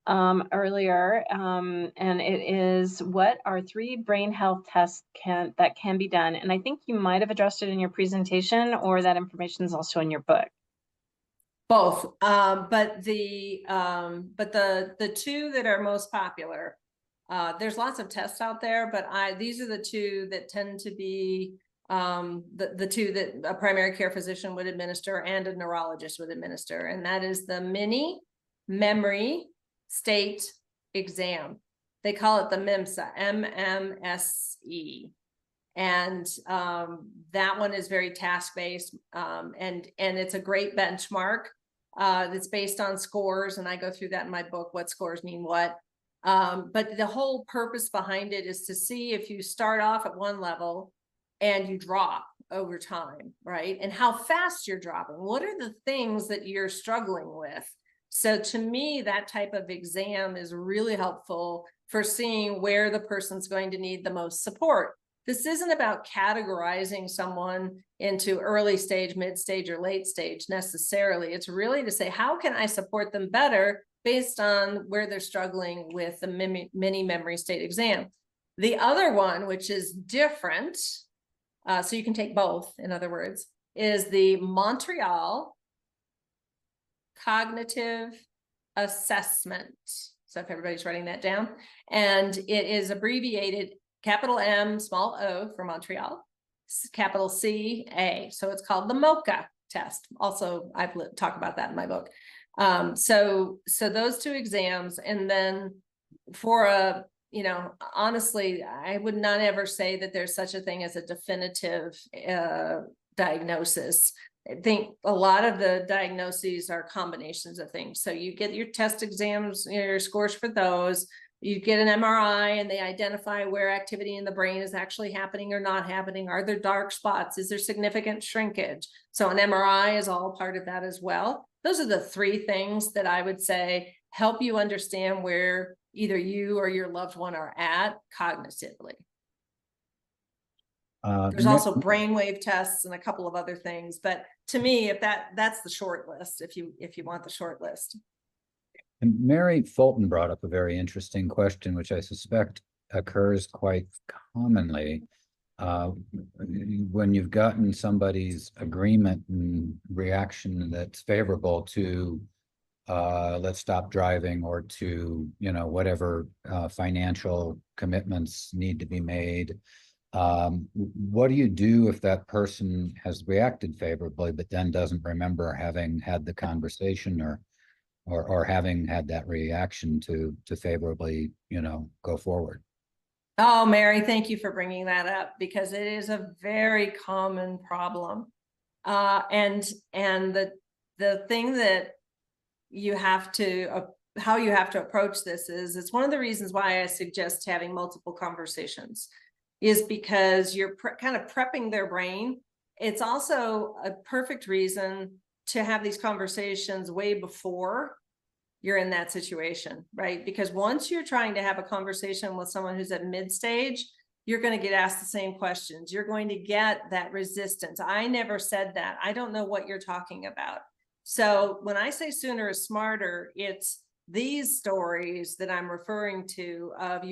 earlier, and it is, what are 3 brain health tests that can be done? And I think you might have addressed it in your presentation, or that information is also in your book. Both, but the 2 that are most popular, there's lots of tests out there, but these are the 2 that tend to be the 2 that a primary care physician would administer and a neurologist would administer, and that is the mini memory state exam. They call it the MMSE, MMSE. And that one is very task-based, and it's a great benchmark that's based on scores, and I go through that in my book, what scores mean what. But the whole purpose behind it is to see if you start off at one level and you drop over time, right? And how fast you're dropping. What are the things that you're struggling with? So to me, that type of exam is really helpful for seeing where the person's going to need the most support. This isn't about categorizing someone into early stage, mid stage, or late stage necessarily. It's really to say, how can I support them better based on where they're struggling with the mini memory state exam. The other one, which is different, so you can take both, in other words, is the Montreal Cognitive Assessment. So if everybody's writing that down, and it is abbreviated capital M, small o for Montreal, capital C, A. So it's called the MoCA test. Also, I've talked about that in my book. So those 2 exams, and then for a, honestly, I would not ever say that there's such a thing as a definitive diagnosis. I think a lot of the diagnoses are combinations of things. So you get your test exams, your scores for those. You get an MRI and they identify where activity in the brain is actually happening or not happening. Are there dark spots? Is there significant shrinkage? So an MRI is all part of that as well. Those are the 3 things that I would say help you understand where either you or your loved one are at cognitively. There's also brainwave tests and a couple of other things, but to me, if that's the short list, if you want the short list. And Mary Fulton brought up a very interesting question, which I suspect occurs quite commonly when you've gotten somebody's agreement and reaction that's favorable to let's stop driving, or to whatever financial commitments need to be made. What do you do if that person has reacted favorably but then doesn't remember having had the conversation or having had that reaction to favorably go forward? Oh, Mary, thank you for bringing that up, because it is a very common problem. And the thing that you have to, how you have to approach this is, it's one of the reasons why I suggest having multiple conversations, is because you're kind of prepping their brain. It's also a perfect reason to have these conversations way before you're in that situation, right? Because once you're trying to have a conversation with someone who's at mid-stage, you're going to get asked the same questions. You're going to get that resistance. I never said that. I don't know what you're talking about. So when I say sooner is smarter, it's these stories that I'm referring to of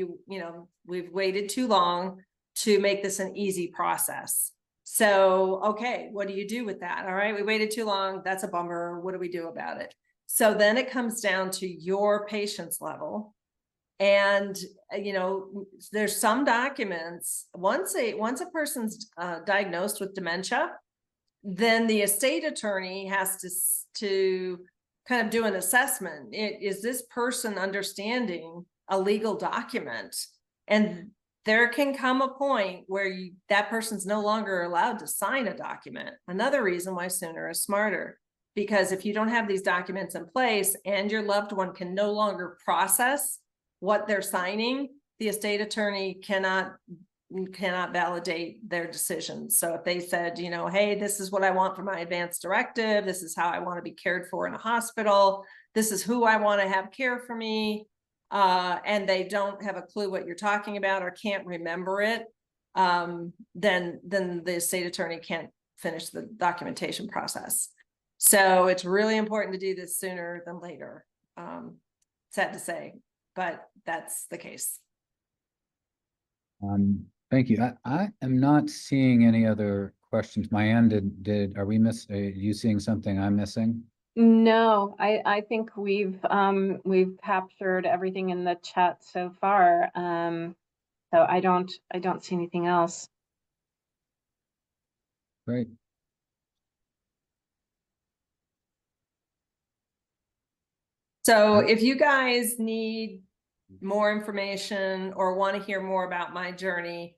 we've waited too long to make this an easy process. So, okay, what do you do with that? All right, we waited too long. That's a bummer. What do we do about it? So then it comes down to your patient's level. And, there's some documents, once a person's diagnosed with dementia, then the estate attorney has to kind of do an assessment. Is this person understanding a legal document? And there can come a point where that person's no longer allowed to sign a document. Another reason why sooner is smarter, because if you don't have these documents in place and your loved one can no longer process what they're signing, the estate attorney cannot validate their decisions. So if they said, you know, hey, this is what I want for my advance directive, this is how I want to be cared for in a hospital, this is who I want to have care for me, and they don't have a clue what you're talking about or can't remember it, then the estate attorney can't finish the documentation process. So it's really important to do this sooner than later. Sad to say, but that's the case. Thank you. I am not seeing any other questions. Mayanne, are you seeing something I'm missing? No, I think we've captured everything in the chat so far. So I don't see anything else. Great. So if you guys need more information or want to hear more about my journey,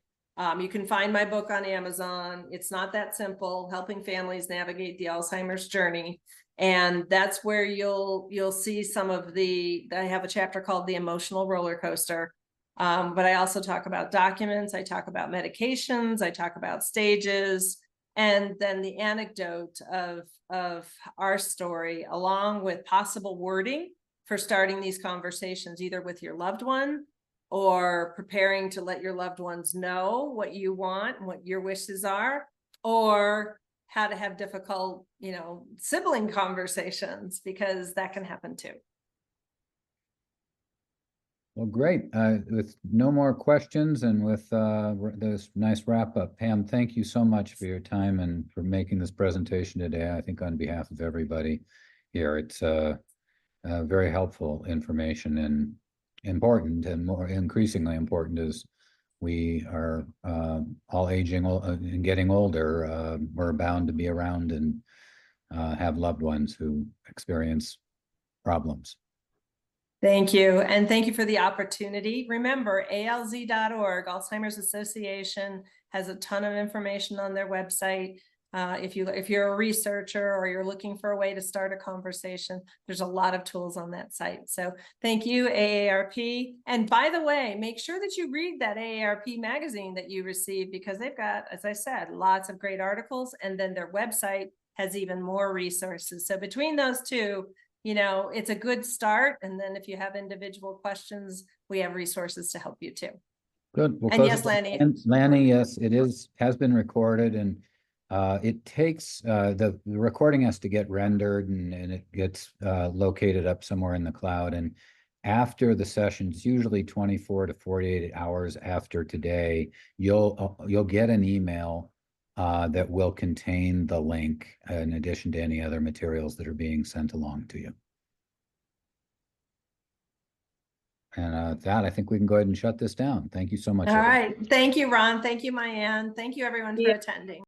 you can find my book on Amazon. It's not that simple, Helping Families Navigate the Alzheimer's Journey. And that's where you'll see some of I have a chapter called The Emotional Roller Coaster. But I also talk about documents, I talk about medications, I talk about stages, and then the anecdote of our story, along with possible wording for starting these conversations, either with your loved one or preparing to let your loved ones know what you want and what your wishes are, or how to have difficult, sibling conversations, because that can happen too. Well, great. With no more questions and with this nice wrap up, Pam, thank you so much for your time and for making this presentation today. I think on behalf of everybody here, it's very helpful information and important, and more increasingly important as we are all aging and getting older. We're bound to be around and have loved ones who experience problems. Thank you. And thank you for the opportunity. Remember, alz.org, Alzheimer's Association, has a ton of information on their website. If you're a researcher or you're looking for a way to start a conversation, there's a lot of tools on that site. So thank you, AARP. And by the way, make sure that you read that AARP magazine that you received, because they've got, as I said, lots of great articles, and then their website has even more resources. So between those two, it's a good start. And then if you have individual questions, we have resources to help you too. Good. Well, and yes, Lanny. Lanny, yes, has been recorded, and it takes the recording has to get rendered and it gets located up somewhere in the cloud. And after the sessions, usually 24 to 48 hours after today, you'll get an email that will contain the link in addition to any other materials that are being sent along to you. And that, I think we can go ahead and shut this down. Thank you so much. All right. Thank you, Ron. Thank you, Mayanne. Thank you, everyone, for attending.